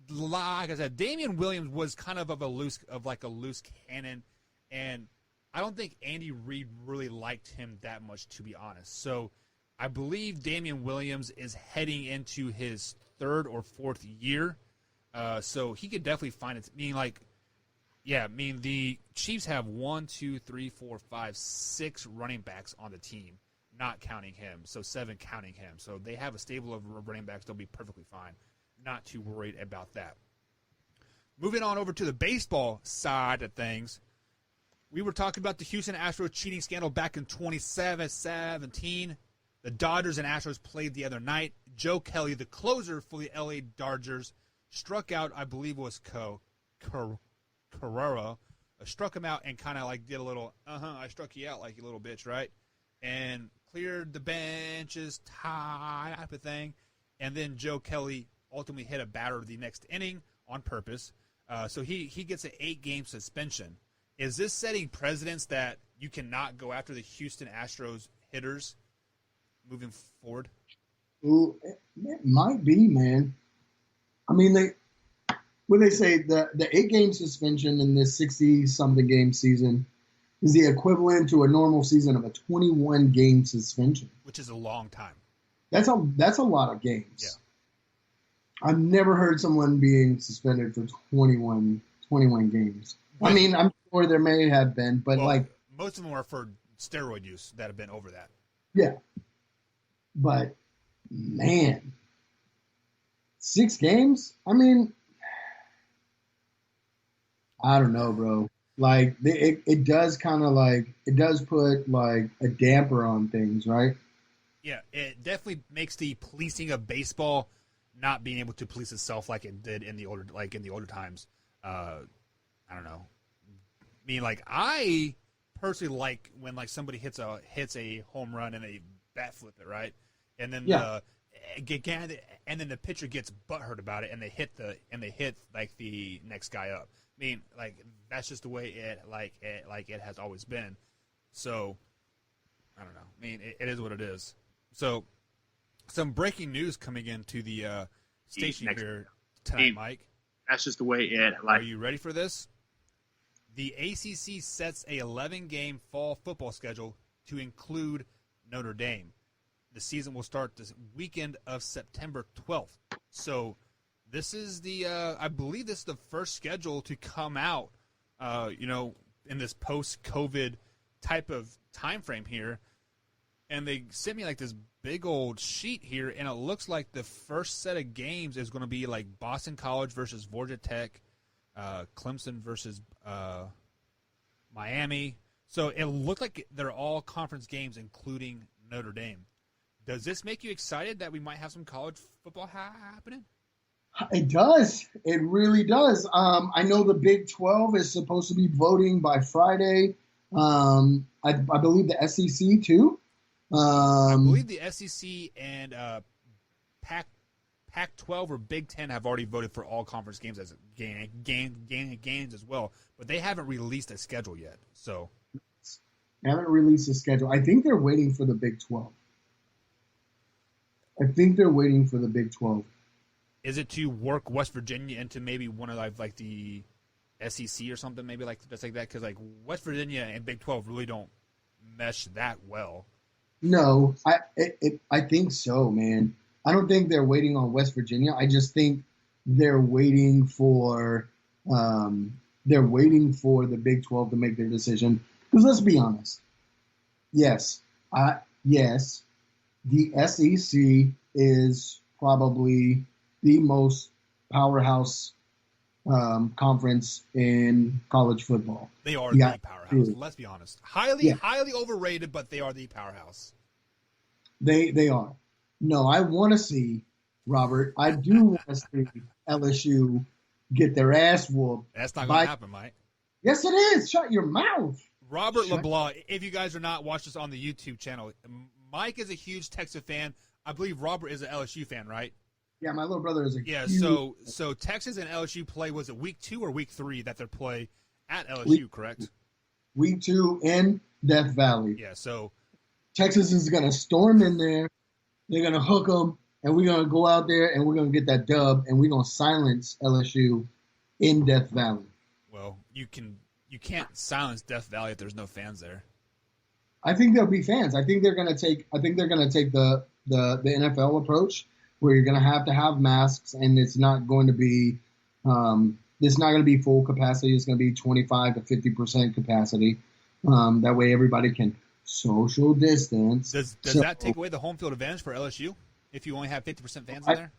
like I said, Damian Williams was kind of a loose cannon, and I don't think Andy Reid really liked him that much, to be honest. So I believe Damian Williams is heading into his 3rd or 4th year, so he could definitely find it. The Chiefs have 6 running backs on the team, not counting him, so 7 counting him. So they have a stable of running backs. They'll be perfectly fine. Not too worried about that. Moving on over to the baseball side of things, we were talking about the Houston Astros cheating scandal back in 2017. The Dodgers and Astros played the other night. Joe Kelly, the closer for the LA Dodgers, struck out, I believe it was Carrera, struck him out and kind of did a little, I struck you out like you little bitch, right? And cleared the benches type of thing. And then Joe Kelly ultimately hit a batter the next inning on purpose. So he gets an 8-game suspension. Is this setting precedents that you cannot go after the Houston Astros hitters moving forward? Ooh, it might be, man. I mean, they say the 8-game suspension in this 60-something game season is the equivalent to a normal season of a 21 game suspension. which is a long time. That's a lot of games. Yeah. I've never heard someone being suspended for 21 games. I mean, I'm sure there may have been, but most of them are for steroid use that have been over that. yeah. But man, 6 games? I mean, I don't know, bro. Like it does kind of it does put like a damper on things, right? Yeah, it definitely makes the policing of baseball not being able to police itself like it did in the older times. I don't know. I mean, like, I personally like when like somebody hits a home run and they bat flip it, right? And then and then the pitcher gets butthurt about it and they hit like the next guy up. I mean, like, that's just the way it has always been. So I don't know. I mean, it is what it is. So some breaking news coming into the station here tonight, Mike. That's just the way it. Are you ready for this? The ACC sets a 11-game fall football schedule to include Notre Dame. The season will start this weekend of September 12th. So this is I believe this is the first schedule to come out, in this post-COVID type of time frame here. And they sent me like this big old sheet here, and it looks like the first set of games is going to be like Boston College versus Georgia Tech, Clemson versus Miami. So it looked like they're all conference games, including Notre Dame. Does this make you excited that we might have some college football happening? It does. It really does. I know the Big 12 is supposed to be voting by Friday. I believe the SEC too. I believe the SEC and Pac-12 or Big 10 have already voted for all conference games as games as well, but they haven't released a schedule yet. So they haven't released a schedule. I think they're waiting for the Big 12. Is it to work West Virginia into maybe one of like the SEC or something, maybe like just like that? Because like West Virginia and Big 12 really don't mesh that well. No, I think so, man. I don't think they're waiting on West Virginia. I just think they're waiting for the Big 12 to make their decision. Because let's be honest. Yes, the SEC is probably the most powerhouse conference in college football. They are the powerhouse. Let's be honest. Highly overrated, but they are the powerhouse. They are. No, I want to see, Robert, I do want to see LSU get their ass whooped. That's not going to happen, Mike. Yes, it is. Shut your mouth. Robert LeBlanc, if you guys are not watching this on the YouTube channel, Mike is a huge Texas fan. I believe Robert is an LSU fan, right? Yeah, my little brother is a huge... So Texas and LSU play, was it week 2 or week 3 that they play at LSU, correct? Week 2 in Death Valley. Yeah, so... Texas is going to storm in there. They're going to hook them, and we're going to go out there, and we're going to get that dub, and we're going to silence LSU in Death Valley. Well, you can't silence Death Valley if there's no fans there. I think there'll be fans. I think they're going to take the NFL approach, where you're going to have masks, and it's not going to be full capacity. It's going to be 25 to 50% capacity. That way, everybody can social distance. Does that take away the home field advantage for LSU if you only have 50% fans in there?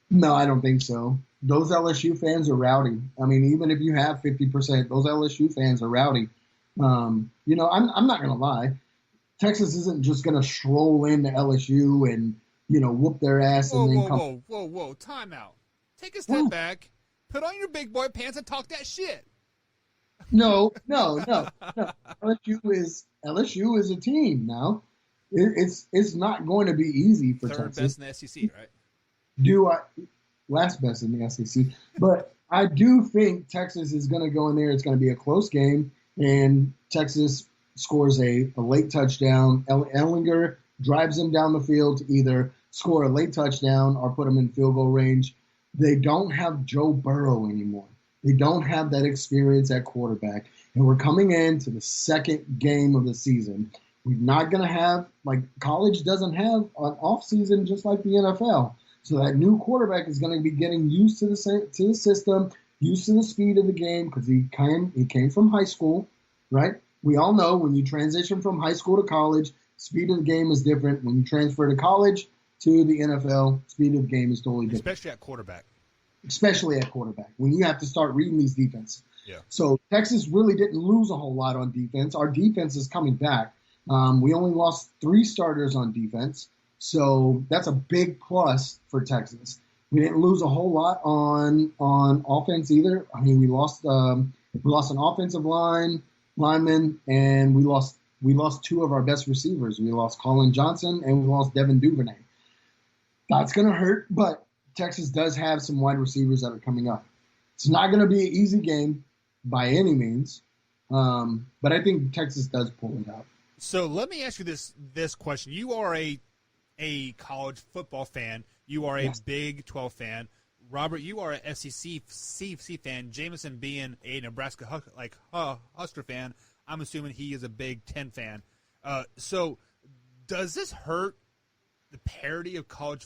No, I don't think so. Those LSU fans are rowdy. I mean, even if you have 50%, those LSU fans are rowdy. I'm not going to lie. Texas isn't just going to stroll into LSU and whoop their ass and then come. Whoa! Time out. Take a step back. Put on your big boy pants and talk that shit. No. LSU is a team now. It's not going to be easy for Third Texas. Best in the SEC, right? Last best in the SEC. But I do think Texas is going to go in there. It's going to be a close game, and Texas scores a late touchdown. Ellinger drives them down the field to either score a late touchdown or put them in field goal range. They don't have Joe Burrow anymore. They don't have that experience at quarterback. And we're coming into the second game of the season. We're not going to have, like, college doesn't have an off season just like the NFL. So that new quarterback is going to be getting used to the system, used to the speed of the game, because he came from high school, right? We all know when you transition from high school to college, speed of the game is different. When you transfer to college to the NFL, speed of the game is totally different. Especially at quarterback. Especially at quarterback, when you have to start reading these defenses. Yeah. So Texas really didn't lose a whole lot on defense. Our defense is coming back. We only lost 3 starters on defense, so that's a big plus for Texas. We didn't lose a whole lot on offense either. I mean, we lost an offensive lineman, and we lost 2 of our best receivers. We lost Colin Johnson and we lost Devin Duvernay. That's going to hurt, but Texas does have some wide receivers that are coming up. It's not going to be an easy game by any means, but I think Texas does pull it out. So let me ask you this question. You are a college football fan. You are a Yes. Big 12 fan. Robert, you are a SEC fan. Jameson being a Nebraska Husker fan, I'm assuming he is a Big 10 fan. So does this hurt the parity of college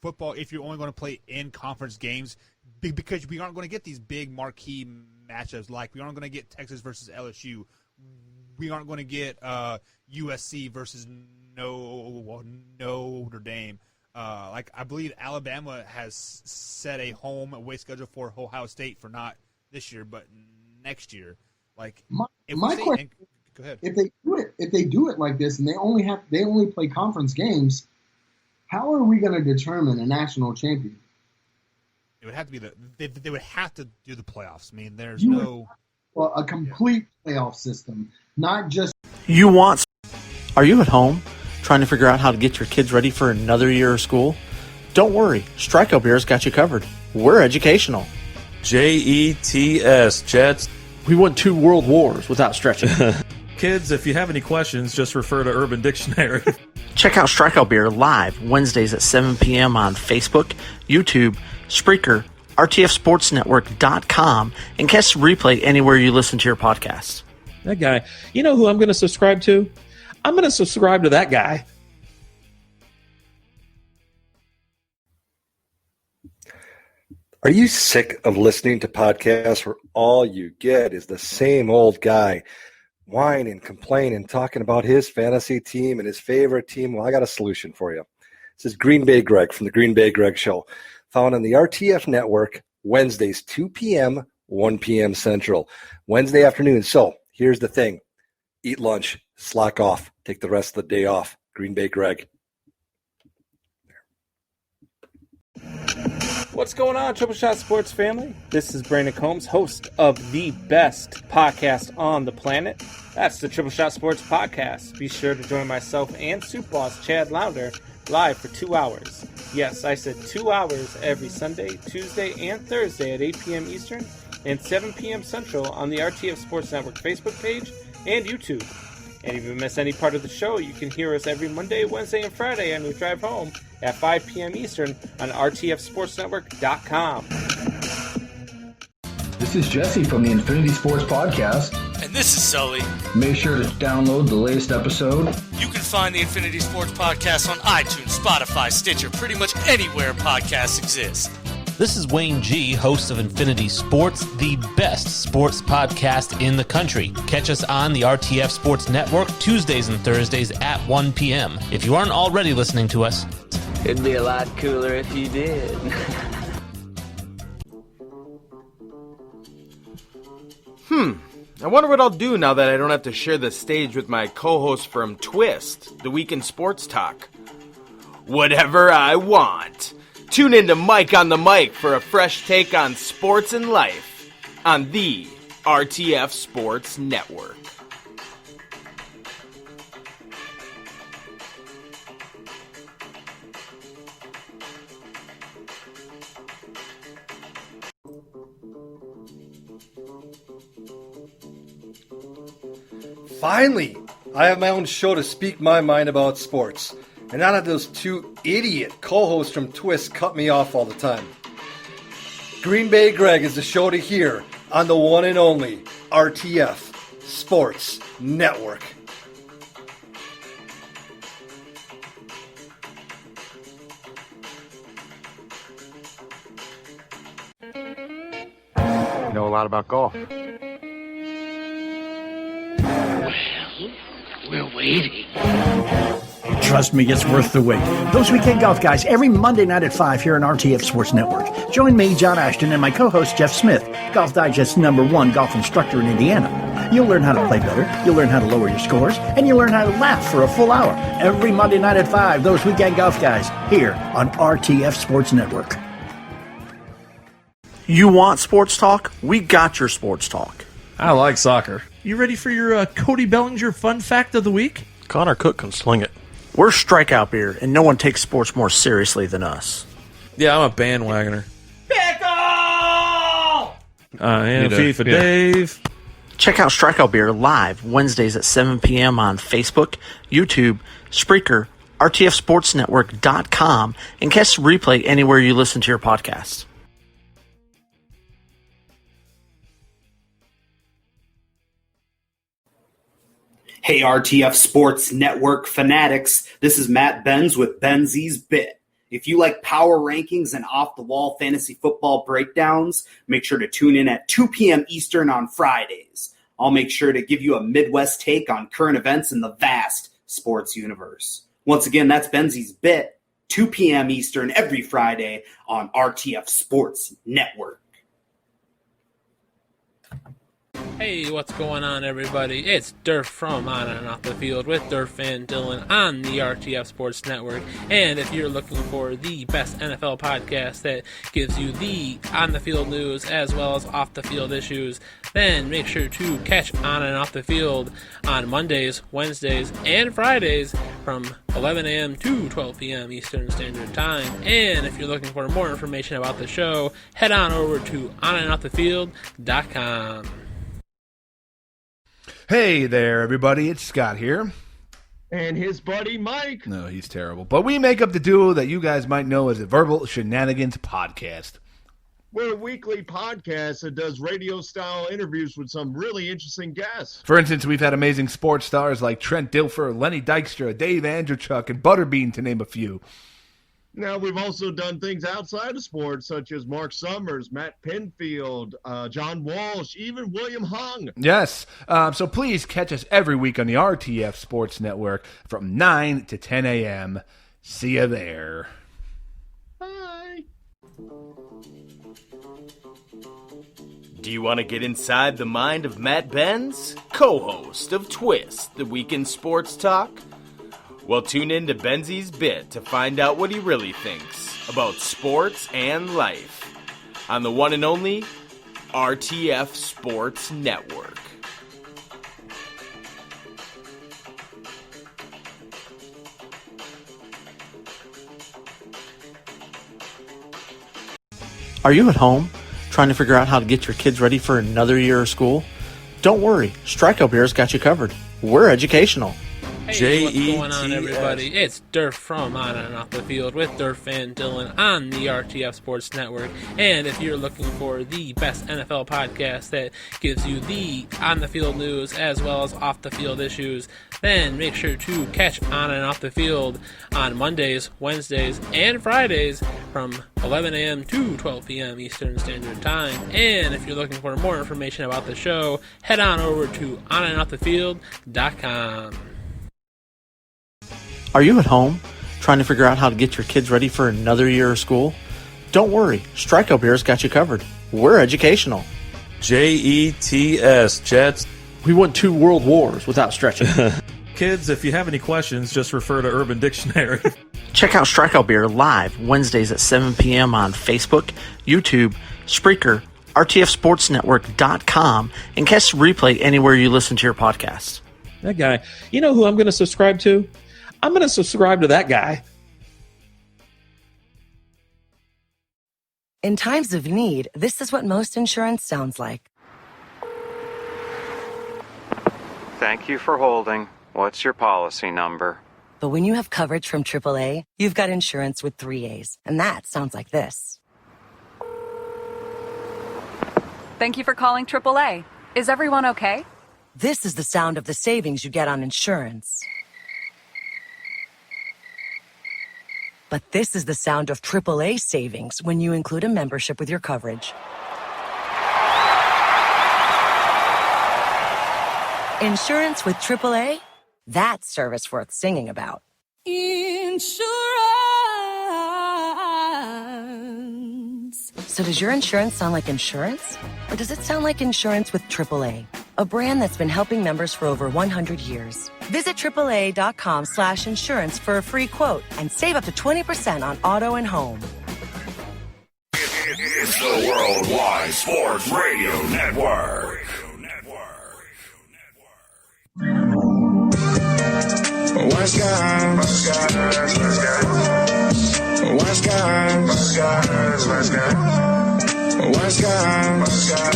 football if you're only going to play in conference games? Because we aren't going to get these big marquee matchups, like we aren't going to get Texas versus LSU. We aren't going to get USC versus Notre Dame. Like I believe Alabama has set a home away schedule for Ohio State for not this year but next year. Like My question, go ahead. if they do it like this and they only play conference games, how are we going to determine a national champion? It would have to be they would have to do the playoffs. I mean, there's a complete playoff system, not just. Are you at home trying to figure out how to get your kids ready for another year of school? Don't worry, Strikeout Beer's got you covered. We're educational. JETS, Jets. We won 2 world wars without stretching. Kids, if you have any questions, just refer to Urban Dictionary. Check out Strikeout Beer live Wednesdays at 7 p.m. on Facebook, YouTube, Spreaker, RTFSportsNetwork.com, and catch the replay anywhere you listen to your podcasts. That guy. You know who I'm going to subscribe to? I'm going to subscribe to that guy. Are you sick of listening to podcasts where all you get is the same old guy whine and complain and talking about his fantasy team and his favorite team? Well, I got a solution for you. This is Green Bay Greg from the Green Bay Greg Show, found on the RTF Network, Wednesdays, 2 p.m., 1 p.m. Central, Wednesday afternoon. So here's the thing. Eat lunch, slack off, take the rest of the day off. Green Bay Greg. What's going on, Triple Shot Sports family? This is Brandon Combs, host of the best podcast on the planet. That's the Triple Shot Sports Podcast. Be sure to join myself and Soup Boss Chad Lounder live for 2 hours. Yes, I said 2 hours every Sunday, Tuesday, and Thursday at 8 p.m. Eastern and 7 p.m. Central on the RTF Sports Network Facebook page and YouTube. And if you miss any part of the show, you can hear us every Monday, Wednesday, and Friday on your drive home at 5 p.m. Eastern on RTFSportsNetwork.com. This is Jesse from the Infinity Sports Podcast. And this is Sully. Make sure to download the latest episode. You can find the Infinity Sports Podcast on iTunes, Spotify, Stitcher, pretty much anywhere podcasts exist. This is Wayne G., host of Infinity Sports, the best sports podcast in the country. Catch us on the RTF Sports Network Tuesdays and Thursdays at 1 p.m. If you aren't already listening to us, it'd be a lot cooler if you did. I wonder what I'll do now that I don't have to share the stage with my co-host from Twist, the Week in Sports Talk. Whatever I want. Tune in to Mike on the Mic for a fresh take on sports and life on the RTF Sports Network. Finally, I have my own show to speak my mind about sports, and not have those 2 idiot co-hosts from Twist cut me off all the time. Green Bay Greg is the show to hear on the one and only RTF Sports Network. You know a lot about golf. We're waiting. Trust me, it's worth the wait. Those Weekend Golf Guys, every Monday night at 5 here on RTF Sports Network. Join me, John Ashton, and my co-host, Jeff Smith, Golf Digest's #1 golf instructor in Indiana. You'll learn how to play better, you'll learn how to lower your scores, and you'll learn how to laugh for a full hour. Every Monday night at 5, Those Weekend Golf Guys, here on RTF Sports Network. You want sports talk? We got your sports talk. I like soccer. You ready for your Cody Bellinger fun fact of the week? Connor Cook can sling it. We're Strikeout Beer, and no one takes sports more seriously than us. Yeah, I'm a bandwagoner. Pickle! I am FIFA Dave. Check out Strikeout Beer live Wednesdays at 7 p.m. on Facebook, YouTube, Spreaker, RTFSportsNetwork.com, and catch the replay anywhere you listen to your podcasts. Hey, RTF Sports Network fanatics. This is Matt Benz with Benzi's Bit. If you like power rankings and off-the-wall fantasy football breakdowns, make sure to tune in at 2 p.m. Eastern on Fridays. I'll make sure to give you a Midwest take on current events in the vast sports universe. Once again, that's Benzi's Bit, 2 p.m. Eastern every Friday on RTF Sports Network. Hey, what's going on, everybody? It's Durf from On and Off the Field with Durf and Dylan on the RTF Sports Network. And if you're looking for the best NFL podcast that gives you the on-the-field news as well as off-the-field issues, then make sure to catch On and Off the Field on Mondays, Wednesdays, and Fridays from 11 a.m. to 12 p.m. Eastern Standard Time. And if you're looking for more information about the show, head on over to onandoffthefield.com. Hey there, everybody. It's Scott here. And his buddy Mike. No, he's terrible. But we make up the duo that you guys might know as the Verbal Shenanigans Podcast. We're a weekly podcast that does radio-style interviews with some really interesting guests. For instance, we've had amazing sports stars like Trent Dilfer, Lenny Dykstra, Dave Andrechuk, and Butterbean, to name a few. Now, we've also done things outside of sports, such as Mark Summers, Matt Pinfield, John Walsh, even William Hung. Yes. So please catch us every week on the RTF Sports Network from 9 to 10 a.m. See you there. Bye. Do you want to get inside the mind of Matt Benz, co-host of Twist, the weekend sports talk? Well, tune in to Benzi's Bit to find out what he really thinks about sports and life on the one and only RTF Sports Network. Are you at home trying to figure out how to get your kids ready for another year of school? Don't worry, Strikeout Beer's got you covered. We're educational. Hey, what's going on, everybody? It's Durf from On and Off the Field with Durf and Dylan on the RTF Sports Network. And if you're looking for the best NFL podcast that gives you the on-the-field news as well as off-the-field issues, then make sure to catch On and Off the Field on Mondays, Wednesdays, and Fridays from 11 a.m. to 12 p.m. Eastern Standard Time. And if you're looking for more information about the show, head on over to onandoffthefield.com. Are you at home trying to figure out how to get your kids ready for another year of school? Don't worry, Strikeout Beer's got you covered. We're educational. JETS, Jets. We won 2 world wars without stretching. Kids, if you have any questions, just refer to Urban Dictionary. Check out Strikeout Beer live Wednesdays at 7 p.m. on Facebook, YouTube, Spreaker, RTFSportsNetwork.com, and catch the replay anywhere you listen to your podcasts. That guy. You know who I'm going to subscribe to? I'm going to subscribe to that guy. In times of need, this is what most insurance sounds like. Thank you for holding. What's your policy number? But when you have coverage from AAA, you've got insurance with 3 A's, and that sounds like this. Thank you for calling AAA. Is everyone okay? This is the sound of the savings you get on insurance. But this is the sound of AAA savings when you include a membership with your coverage. Insurance with AAA? That's service worth singing about. Insurance. So does your insurance sound like insurance? Or does it sound like insurance with AAA? A brand that's been helping members for over 100 years. Visit AAA.com/insurance for a free quote and save up to 20% on auto and home. It's the Worldwide Sports Radio Network. What's good? What's good? What's good? What's good? What's good? What's good? What's good? What's good?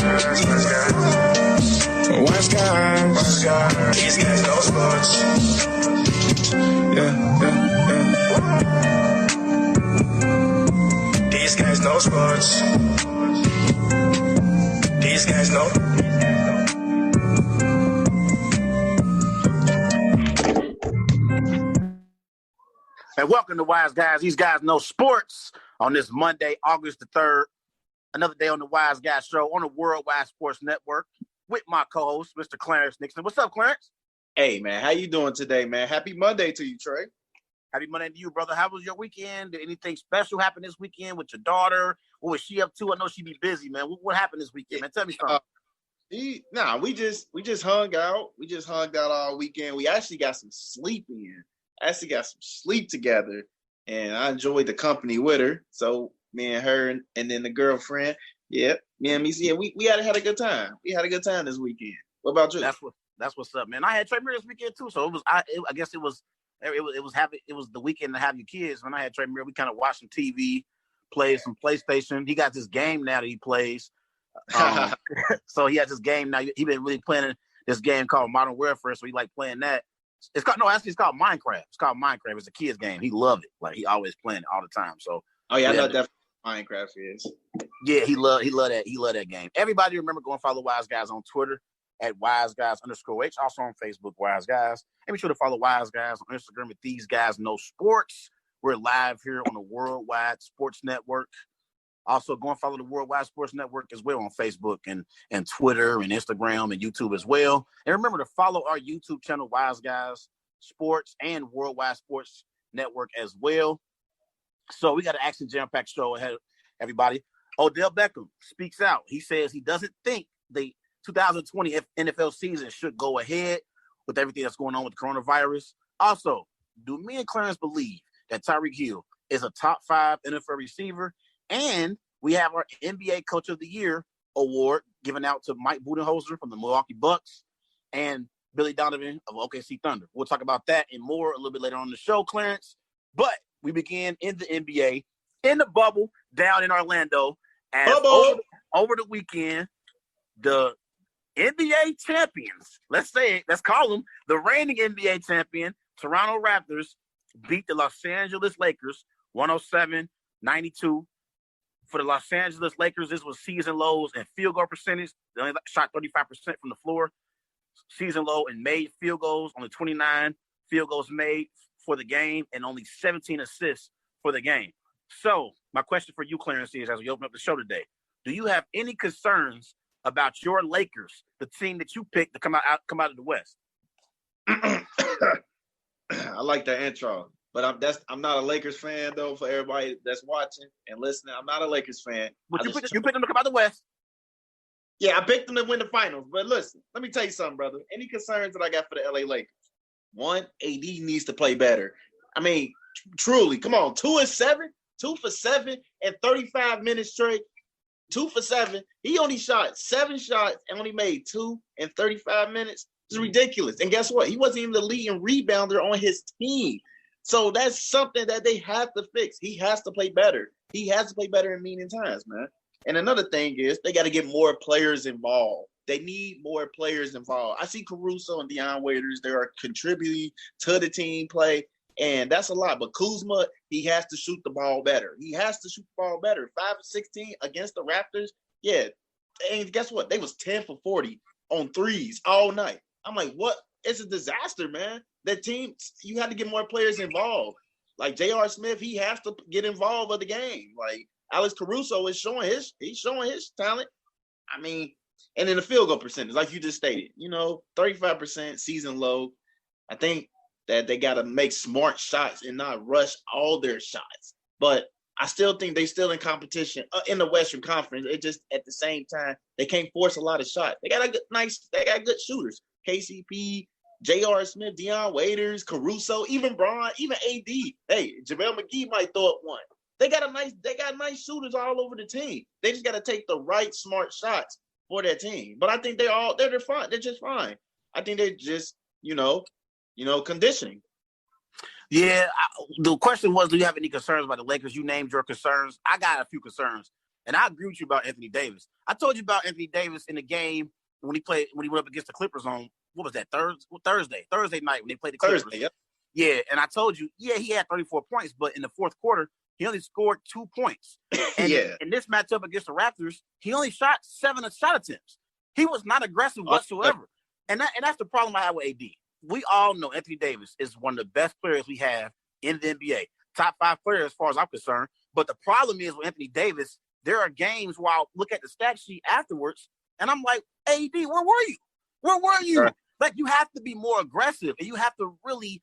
What's good? What's good? What's good? These guys know sports. Yeah. These guys know sports. These guys know. And welcome to Wise Guys. These guys know sports on this Monday, August the 3rd. Another day on the Wise Guys Show on the Worldwide Sports Network with my co-host, Mr. Clarence Nixon. What's up, Clarence? Hey, man. How you doing today, man? Happy Monday to you, Trey. Happy Monday to you, brother. How was your weekend? Did anything special happen this weekend with your daughter? What was she up to? I know she be busy, man. What happened this weekend, man? Tell me something. We just hung out. We just hung out all weekend. We actually got some sleep in. Together, and I enjoyed the company with her. So me and her and then the girlfriend, me and me, we had a good time. We had a good time this weekend. What about you? That's what's up, man. I had Trey Muir this weekend too, so I guess it was the weekend to have your kids. When I had Trey Muir, we kind of watched some TV, played some PlayStation. He got this game now that he plays. So he has this game now. He been really playing this game called Modern Warfare, so he like playing that. It's called Minecraft. It's called Minecraft. It's a kid's game. He loved it. Like he always playing it all the time. So I know definitely Minecraft is. Yeah, he loved that game. Everybody remember go and follow Wise Guys on Twitter at WiseGuys_H. Also on Facebook, Wise Guys. And be sure to follow Wise Guys on Instagram at These Guys Know Sports. We're live here on the Worldwide Sports Network. Also, go and follow the Worldwide Sports Network as well on Facebook and Twitter and Instagram and YouTube as well. And remember to follow our YouTube channel, Wise Guys Sports and Worldwide Sports Network as well. So we got an action jam-packed show ahead, everybody. Odell Beckham speaks out. He says he doesn't think the 2020 NFL season should go ahead with everything that's going on with the coronavirus. Also, do me and Clarence believe that Tyreek Hill is a top 5 NFL receiver? And we have our NBA Coach of the Year award given out to Mike Budenholzer from the Milwaukee Bucks and Billy Donovan of OKC Thunder. We'll talk about that and more a little bit later on in the show, Clarence. But we begin in the NBA, in the bubble, down in Orlando. As over the weekend, the NBA champions, let's call them the reigning NBA champion, Toronto Raptors, beat the Los Angeles Lakers 107-92. For the Los Angeles Lakers, this was season lows in field goal percentage. They only shot 35% from the floor. Season low in made field goals, only 29 field goals made for the game, and only 17 assists for the game. So my question for you, Clarence, is as we open up the show today, do you have any concerns about your Lakers, the team that you picked to come out of the West? I like that intro. But I'm not a Lakers fan, though, for everybody that's watching and listening. I'm not a Lakers fan. But you picked them to come out the West. Yeah, I picked them to win the finals. But listen, let me tell you something, brother. Any concerns that I got for the LA Lakers? One, AD needs to play better. I mean, truly, come on. 2 for 7 and 35 minutes straight. 2 for 7. He only shot 7 shots and only made 2 in 35 minutes. It's ridiculous. And guess what? He wasn't even the leading rebounder on his team. So that's something that they have to fix. He has to play better. He has to play better in meaning times, man. And another thing is they got to get more players involved. They need more players involved. I see Caruso and Deion Waiters. They are contributing to the team play, and that's a lot. But Kuzma, he has to shoot the ball better. 5 of 16 against the Raptors. Yeah. And guess what? They was 10 for 40 on threes all night. I'm like, what? It's a disaster, man. That team, you had to get more players involved. Like J.R. Smith, he has to get involved with the game. Like Alex Caruso is showing his talent. I mean, and in the field goal percentage, like you just stated, 35% season low. I think that they got to make smart shots and not rush all their shots. But I still think they still in competition in the Western Conference. It just at the same time they can't force a lot of shots. They got good shooters. KCP, J.R. Smith, Deion Waiters, Caruso, even Braun, even AD. Hey, JaVale McGee might throw up one. They got nice shooters all over the team. They just got to take the right smart shots for their team. But I think they're fine. They're just fine. I think they're just conditioning. Yeah, the question was, do you have any concerns about the Lakers? You named your concerns. I got a few concerns, and I agree with you about Anthony Davis. I told you about Anthony Davis in the game when he went up against the Clippers on, what was that, Thursday night when they played the Clippers. Thursday, yep. Yeah, and I told you, he had 34 points, but in the fourth quarter, he only scored 2 points. And in this matchup against the Raptors, he only shot 7 shot attempts. He was not aggressive whatsoever. And that's the problem I have with AD. We all know Anthony Davis is one of the best players we have in the NBA. Top 5 player as far as I'm concerned. But the problem is with Anthony Davis, there are games where I'll look at the stat sheet afterwards, and I'm like, AD, where were you? Where were you? Right. Like, you have to be more aggressive, and you have to really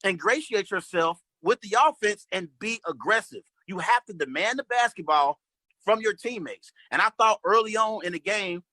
ingratiate yourself with the offense and be aggressive. You have to demand the basketball from your teammates. And I thought early on in the game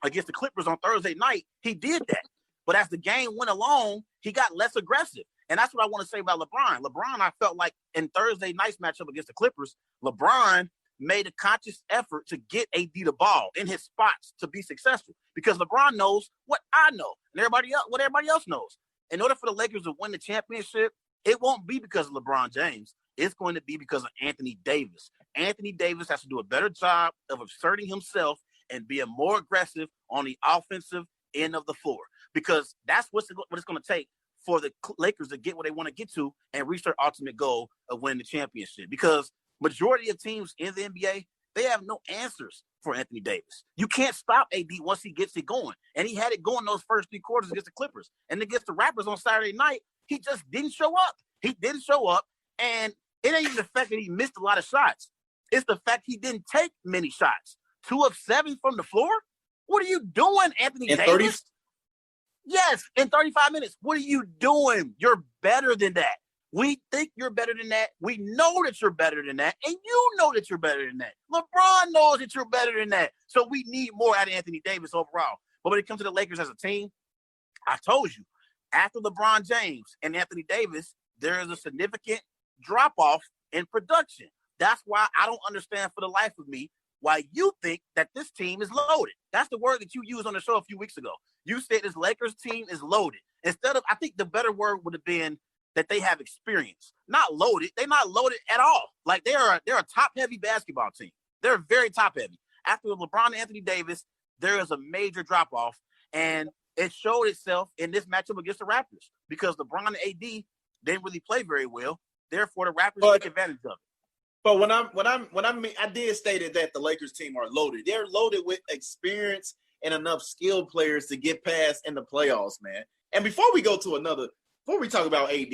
against the Clippers on Thursday night, he did that. But as the game went along, he got less aggressive. And that's what I want to say about LeBron. LeBron, I felt like in Thursday night's matchup against the Clippers, LeBron made a conscious effort to get AD the ball in his spots to be successful. Because LeBron knows what I know and what everybody else knows. In order for the Lakers to win the championship, it won't be because of LeBron James. It's going to be because of Anthony Davis. Anthony Davis has to do a better job of asserting himself and being more aggressive on the offensive end of the floor. Because that's what it's going to take for the Lakers to get where they want to get to and reach their ultimate goal of winning the championship. Because majority of teams in the NBA, they have no answers for Anthony Davis. You can't stop AD once he gets it going. And he had it going those first 3 quarters against the Clippers. And against the Raptors on Saturday night, he just didn't show up. He didn't show up. And it ain't even the fact that he missed a lot of shots. It's the fact he didn't take many shots. 2 of 7 from the floor? What are you doing, Anthony Davis? 30? Yes, in 35 minutes. What are you doing? You're better than that. We think you're better than that. We know that you're better than that. And you know that you're better than that. LeBron knows that you're better than that. So we need more out of Anthony Davis overall. But when it comes to the Lakers as a team, I told you, after LeBron James and Anthony Davis, there is a significant drop-off in production. That's why I don't understand for the life of me why you think that this team is loaded. That's the word that you used on the show a few weeks ago. You said this Lakers team is loaded. Instead of, I think the better word would have been that they have experience. Not loaded. They're not loaded at all. Like they're a top-heavy basketball team. They're very top-heavy. After LeBron and Anthony Davis, there is a major drop-off, and it showed itself in this matchup against the Raptors because LeBron and AD didn't really play very well. Therefore, the Raptors took advantage of it. But I did state that the Lakers team are loaded. They're loaded with experience and enough skilled players to get past in the playoffs, man. And before we talk about AD,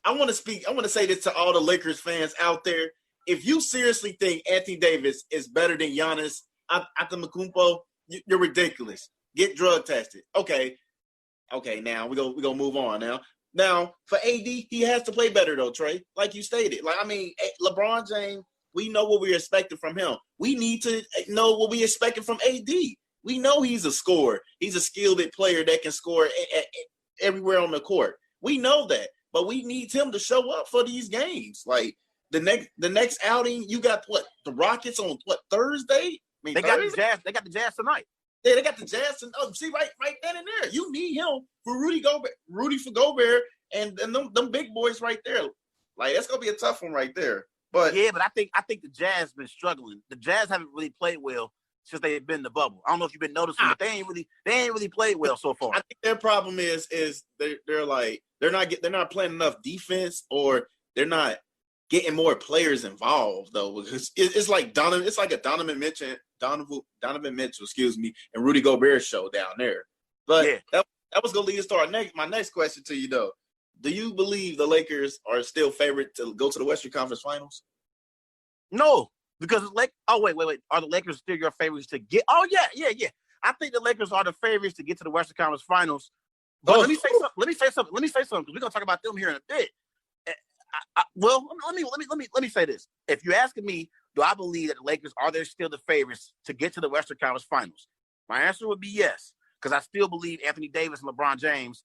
I want to say this to all the Lakers fans out there. If you seriously think Anthony Davis is better than Giannis Antetokounmpo, you're ridiculous. Get drug tested. Okay, now we go move on now. Now, for AD, he has to play better, though, Trey, like you stated. LeBron James, we know what we're expecting from him. We need to know what we're expecting from AD. We know he's a scorer. He's a skilled player that can score everywhere on the court. We know that, but we need him to show up for these games. Like, the next outing, you got, the Rockets on, Thursday? They got the Jazz tonight. Yeah, they got the Jazz. See, right then and there. You need him for Rudy for Gobert, and them big boys right there. Like, that's going to be a tough one right there. But yeah, but I think the Jazz been struggling. The Jazz haven't really played well since they've been in the bubble. I don't know if you've been noticing, but they ain't really played well so far. I think their problem is they're not playing enough defense, or they're not getting more players involved though. Because it's like a Donovan Mitchell, and Rudy Gobert show down there. But that was gonna lead us to my next question to you though. Do you believe the Lakers are still favorite to go to the Western Conference Finals? No, because wait. Are the Lakers still your favorites to get? Oh yeah. I think the Lakers are the favorites to get to the Western Conference Finals. But let me say something. Because we're gonna talk about them here in a bit. Let me say this. If you're asking me, do I believe that the Lakers are they still the favorites to get to the Western Conference Finals? My answer would be yes, because I still believe Anthony Davis and LeBron James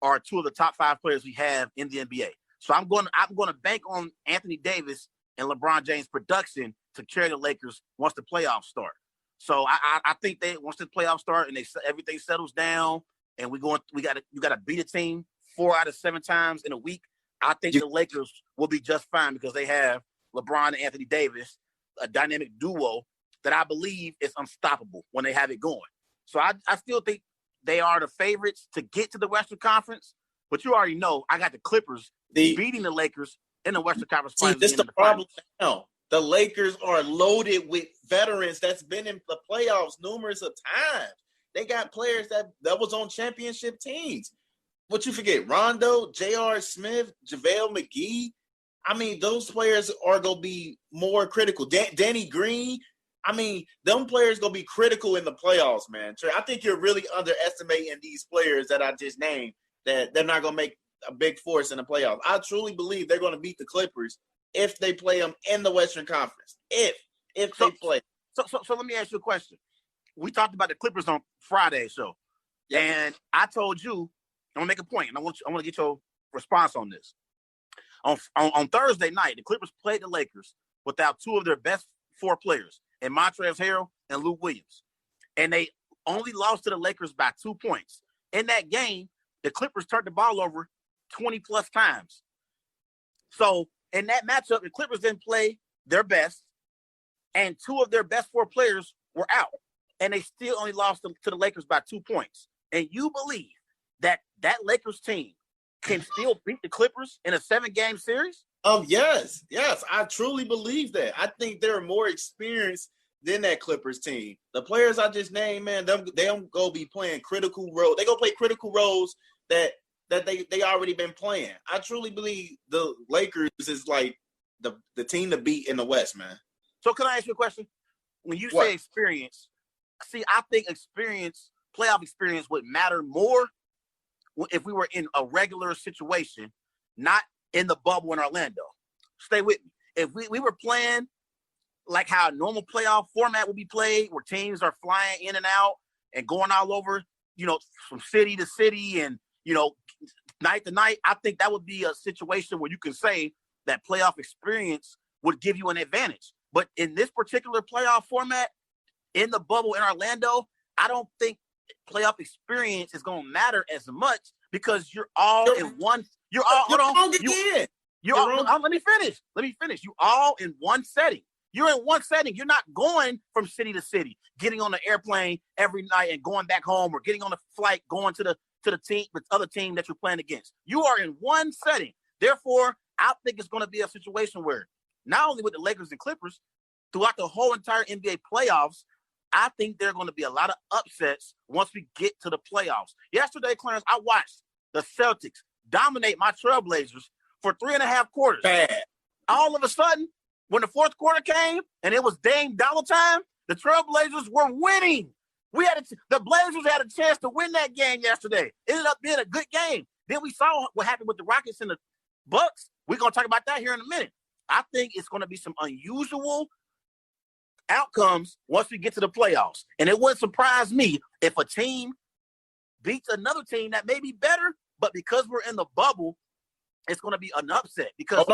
are two of the top 5 players we have in the NBA. So I'm going to bank on Anthony Davis and LeBron James' production to carry the Lakers once the playoffs start. So I think once the playoffs start and everything settles down and you got to beat a team 4 out of 7 times in a week. I think the Lakers will be just fine because they have LeBron and Anthony Davis, a dynamic duo that I believe is unstoppable when they have it going. So I still think they are the favorites to get to the Western Conference. But you already know I got the Clippers beating the Lakers in the Western Conference Finals. This is the problem now. The Lakers are loaded with veterans that's been in the playoffs numerous of times. They got players that was on championship teams. What you forget, Rondo, J.R. Smith, JaVale McGee. I mean, those players are going to be more critical. Danny Green. I mean, them players going to be critical in the playoffs, man. Trey, I think you're really underestimating these players that I just named, that they're not going to make a big force in the playoffs. I truly believe they're going to beat the Clippers if they play them in the Western Conference. If they play. So let me ask you a question. We talked about the Clippers on Friday's show. Yep. And I told you, I'm going to make a point, and I want to get your response on this. On Thursday night, the Clippers played the Lakers without 2 of their best 4 players, and Montrezl Harrell and Lou Williams. And they only lost to the Lakers by 2 points. In that game, the Clippers turned the ball over 20-plus times. So in that matchup, the Clippers didn't play their best, and 2 of their best 4 players were out. And they still only lost to the Lakers by 2 points. And you believe that Lakers team can still beat the Clippers in a 7-game series? Yes, I truly believe that. I think they're more experienced than that Clippers team. The players I just named, man, they don't go be playing critical roles. They go play critical roles that they already been playing. I truly believe the Lakers is like the team to beat in the West, man. So can I ask you a question? When you say experience, I think playoff experience would matter more if we were in a regular situation, not in the bubble in Orlando. Stay with me. If we were playing like how a normal playoff format would be played, where teams are flying in and out and going all over, from city to city and, night to night, I think that would be a situation where you can say that playoff experience would give you an advantage. But in this particular playoff format, in the bubble in Orlando, I don't think playoff experience is going to matter as much because you're all in one. You're all. Hold on. Let me finish. You all in one setting. You're in one setting. You're not going from city to city, getting on the airplane every night and going back home, or getting on a flight going to the team, the other team that you're playing against. You are in one setting. Therefore, I think it's going to be a situation where not only with the Lakers and Clippers, throughout the whole entire NBA playoffs, I think there are going to be a lot of upsets once we get to the playoffs. Yesterday, Clarence, I watched the Celtics dominate my Trailblazers for 3.5 quarters. Bad. All of a sudden, when the 4th quarter came and it was Dame Dollar time, the Trailblazers were winning. The Blazers had a chance to win that game yesterday. It ended up being a good game. Then we saw what happened with the Rockets and the Bucks. We're going to talk about that here in a minute. I think it's going to be some unusual outcomes once we get to the playoffs. And it wouldn't surprise me if a team beats another team that may be better, but because we're in the bubble, it's going to be an upset because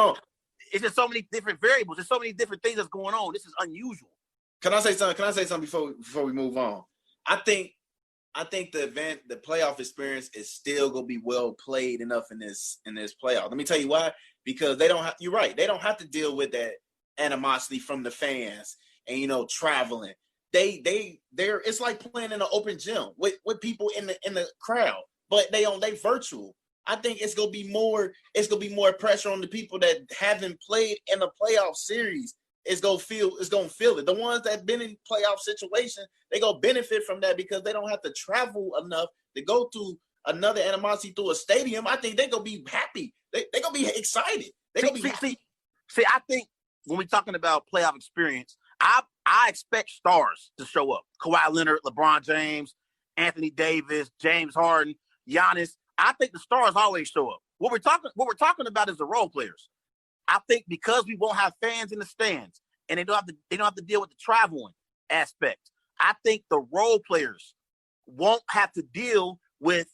it's just so many different variables. There's so many different things that's going on. This is unusual. Can I say something before we move on? I think the playoff experience is still going to be well played enough in this playoff. Let me tell you why. Because you're right. They don't have to deal with that animosity from the fans and traveling. They're it's like playing in an open gym with people in the crowd, but they virtual. I think it's gonna be more pressure on the people that haven't played in a playoff series. It's gonna feel it. The ones that been in playoff situation, they gonna benefit from that because they don't have to travel enough to go to another animosity through a stadium, I think they're gonna be happy. They're gonna be excited. They're gonna be happy. See, I think when we're talking about playoff experience, I expect stars to show up. Kawhi Leonard, LeBron James, Anthony Davis, James Harden, Giannis. I think the stars always show up. What we're talking about is the role players. I think because we won't have fans in the stands and they don't have to deal with the traveling aspect. I think the role players won't have to deal with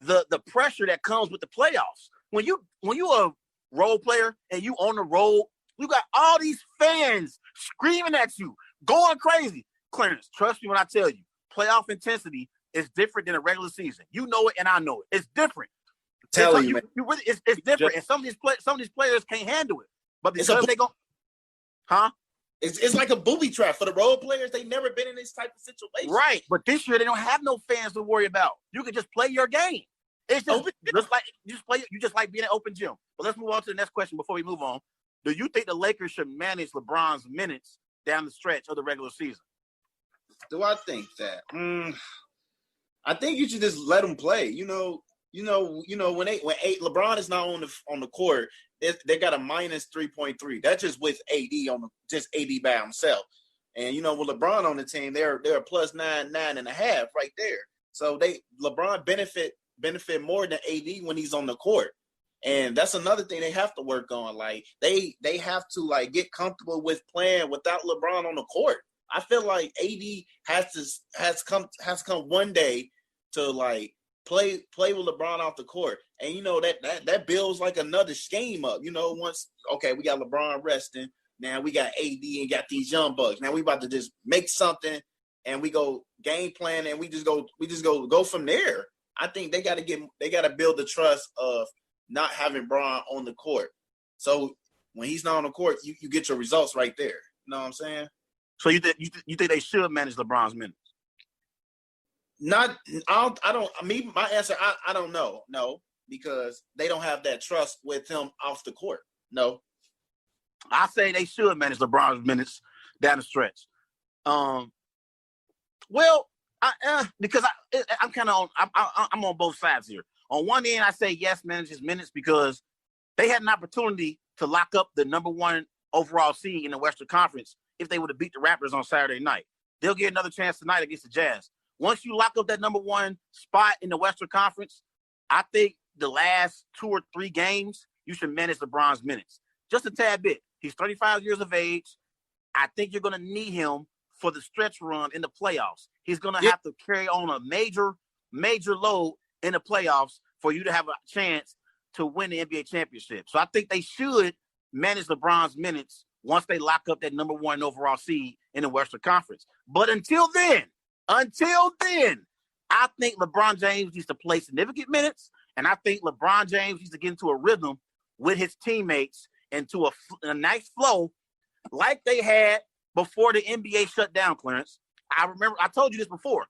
the pressure that comes with the playoffs. When you a role player and you on the road, you got all these fans screaming at you, going crazy. Clarence, trust me when I tell you, playoff intensity is different than a regular season. You know it, and I know it. It's different. Telling you, man. It's different, and some of these players can't handle it. But because they go, It's like a booby trap for the role players. They've never been in this type of situation, right? But this year they don't have no fans to worry about. You can just play your game. It's just like being an open gym. But let's move on to the next question before we move on. Do you think the Lakers should manage LeBron's minutes down the stretch of the regular season? Do I think that? I think you should just let them play. You know, when LeBron is not on the court, they got a minus 3.3. That's just with AD just AD by himself. And with LeBron on the team, they're a plus 9.5 right there. So LeBron benefit more than AD when he's on the court. And that's another thing they have to work on. Like they have to get comfortable with playing without LeBron on the court. I feel like AD has come one day to play with LeBron off the court. And that builds another scheme up. Once we got LeBron resting, now we got AD and got these young bucks. Now we about to just make something and we go game plan and we just go from there. I think they gotta build the trust of not having Bron on the court. So when he's not on the court, you get your results right there. You know what I'm saying? So you think they should manage LeBron's minutes? My answer, I don't know. No, because they don't have that trust with him off the court. No. I say they should manage LeBron's minutes down the stretch. Because I'm on both sides here. On one end, I say yes, manage his minutes because they had an opportunity to lock up the number 1 overall seed in the Western Conference if they would have beat the Raptors on Saturday night. They'll get another chance tonight against the Jazz. Once you lock up that number 1 spot in the Western Conference, I think the last 2 or 3 games, you should manage LeBron's minutes. Just a tad bit. He's 35 years of age. I think you're going to need him for the stretch run in the playoffs. He's going to have to carry on a major load in the playoffs for you to have a chance to win the NBA championship. So I think they should manage LeBron's minutes once they lock up that number 1 overall seed in the Western Conference. But until then, I think LeBron James needs to play significant minutes, and I think LeBron James needs to get into a rhythm with his teammates and to a nice flow like they had before the NBA shut down, Clarence. I remember I told you this before.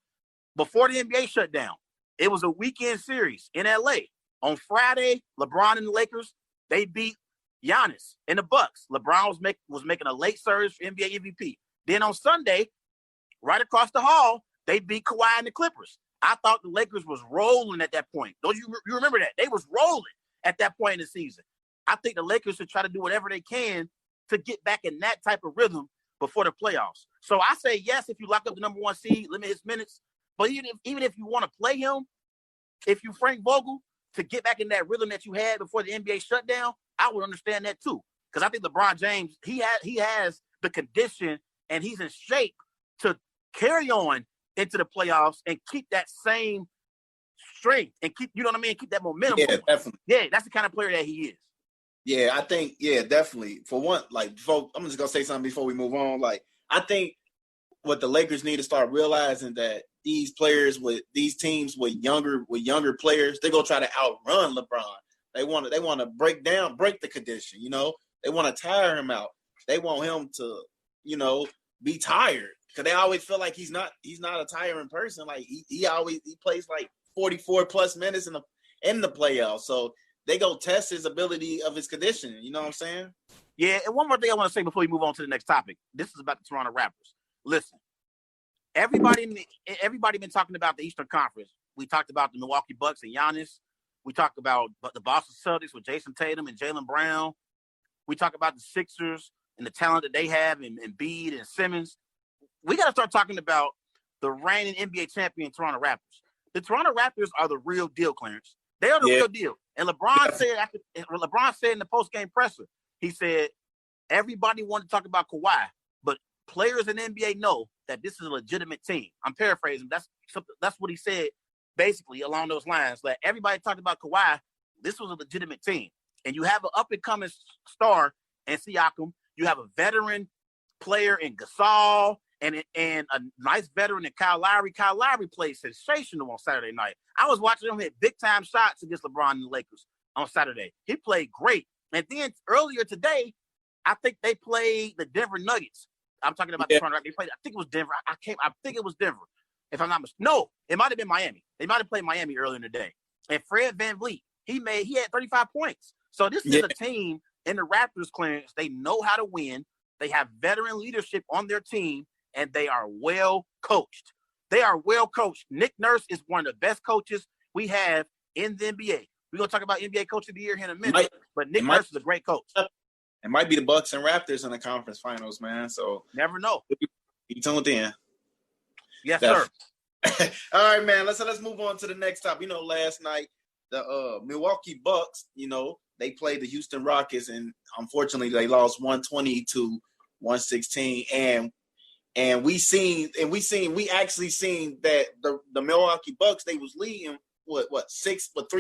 Before the NBA shut down, it was a weekend series in LA. On Friday, LeBron and the Lakers, they beat Giannis and the Bucks. LeBron was making a late surge for NBA MVP. Then on Sunday, right across the hall, they beat Kawhi and the Clippers. I thought the Lakers was rolling at that point. Don't you remember that? They was rolling at that point in the season. I think the Lakers should try to do whatever they can to get back in that type of rhythm before the playoffs. So I say yes if you lock up the number 1 seed, limit his minutes. But even if you want to play him, if you Frank Vogel, to get back in that rhythm that you had before the NBA shutdown, I would understand that too. Because I think LeBron James, he has the condition and he's in shape to carry on into the playoffs and keep that same strength and keep that momentum. Yeah, definitely. Yeah, that's the kind of player that he is. Yeah, I think, definitely. For one, I'm just going to say something before we move on. I think what the Lakers need to start realizing that these teams with younger players, they're going to try to outrun LeBron. They want to break the condition, They want to tire him out. They want him to, be tired because they always feel like he's not a tiring person. Like he plays 44 plus minutes in the playoffs. So they go test his ability of his conditioning. You know what I'm saying? Yeah. And one more thing I want to say before we move on to the next topic. This is about the Toronto Raptors. Listen, everybody been talking about the Eastern Conference. We talked about the Milwaukee Bucks and Giannis. We talked about the Boston Celtics with Jason Tatum and Jaylen Brown. We talk about the Sixers and the talent that they have in Embiid and Simmons. We got to start talking about the reigning NBA champion Toronto Raptors. The Toronto Raptors are the real deal, Clarence. They are the real deal. And LeBron said in the post-game presser, he said, everybody wanted to talk about Kawhi, but players in the NBA know that this is a legitimate team. I'm paraphrasing. That's what he said, basically, along those lines. That everybody talked about Kawhi. This was a legitimate team. And you have an up-and-coming star in Siakam. You have a veteran player in Gasol and a nice veteran in Kyle Lowry. Kyle Lowry played sensational on Saturday night. I was watching him hit big-time shots against LeBron and the Lakers on Saturday. He played great. And then earlier today, I think they played the Denver Nuggets. I'm talking about the Toronto Raptors. They played. I think it was Denver. I think it was Denver. If I'm not mistaken. No, it might have been Miami. They might have played Miami earlier in the day. And Fred VanVleet, he had 35 points. So this is a team in the Raptors, Clarence. They know how to win. They have veteran leadership on their team, and they are well coached. They are well coached. Nick Nurse is one of the best coaches we have in the NBA. We're going to talk about NBA Coach of the Year here in a minute, but Nick Nurse is a great coach. It might be the Bucks and Raptors in the conference finals, man. So never know. You tuned in. Yes, sir. All right, man. Let's move on to the next topic. Last night the Milwaukee Bucks, they played the Houston Rockets, and unfortunately they lost 120-116. And we actually seen that the Milwaukee Bucks, they was leading 3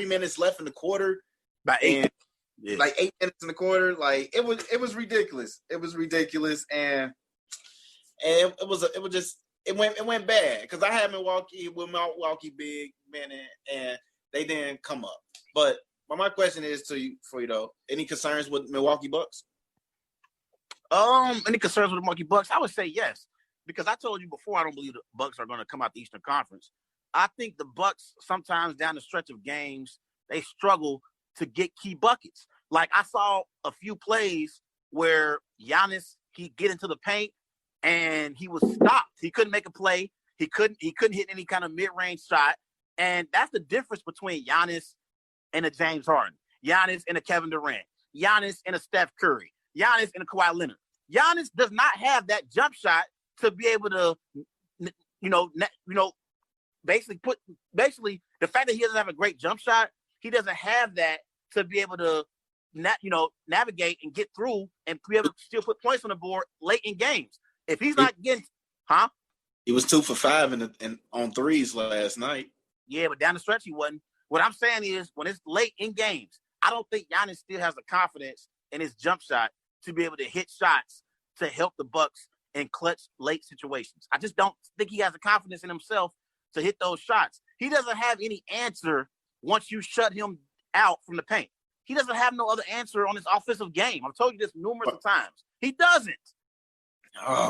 minutes left in the quarter. By 8. Like 8 minutes in the quarter. Like it was ridiculous. It was ridiculous, and it went bad because I had Milwaukee big men, and they didn't come up. But my question is for you though, any concerns with Milwaukee Bucks? Any concerns with the Milwaukee Bucks? I would say yes, because I told you before I don't believe the Bucks are going to come out the Eastern Conference. I think the Bucks sometimes down the stretch of games they struggle to get key buckets. Like I saw a few plays where Giannis, he'd get into the paint and he was stopped. He couldn't make a play. He couldn't hit any kind of mid-range shot. And that's the difference between Giannis and a James Harden, Giannis and a Kevin Durant, Giannis and a Steph Curry, Giannis and a Kawhi Leonard. Giannis does not have that jump shot to be able to, basically the fact that he doesn't have a great jump shot, he doesn't have that to be able to, navigate and get through and be able to still put points on the board late in games. If he's not getting, He was 2 for 5 on threes last night. Yeah, but down the stretch he wasn't. What I'm saying is when it's late in games, I don't think Giannis still has the confidence in his jump shot to be able to hit shots to help the Bucks in clutch late situations. I just don't think he has the confidence in himself to hit those shots. He doesn't have any answer once you shut him out from the paint. He doesn't have no other answer on his offensive game. I've told you this numerous times. He doesn't.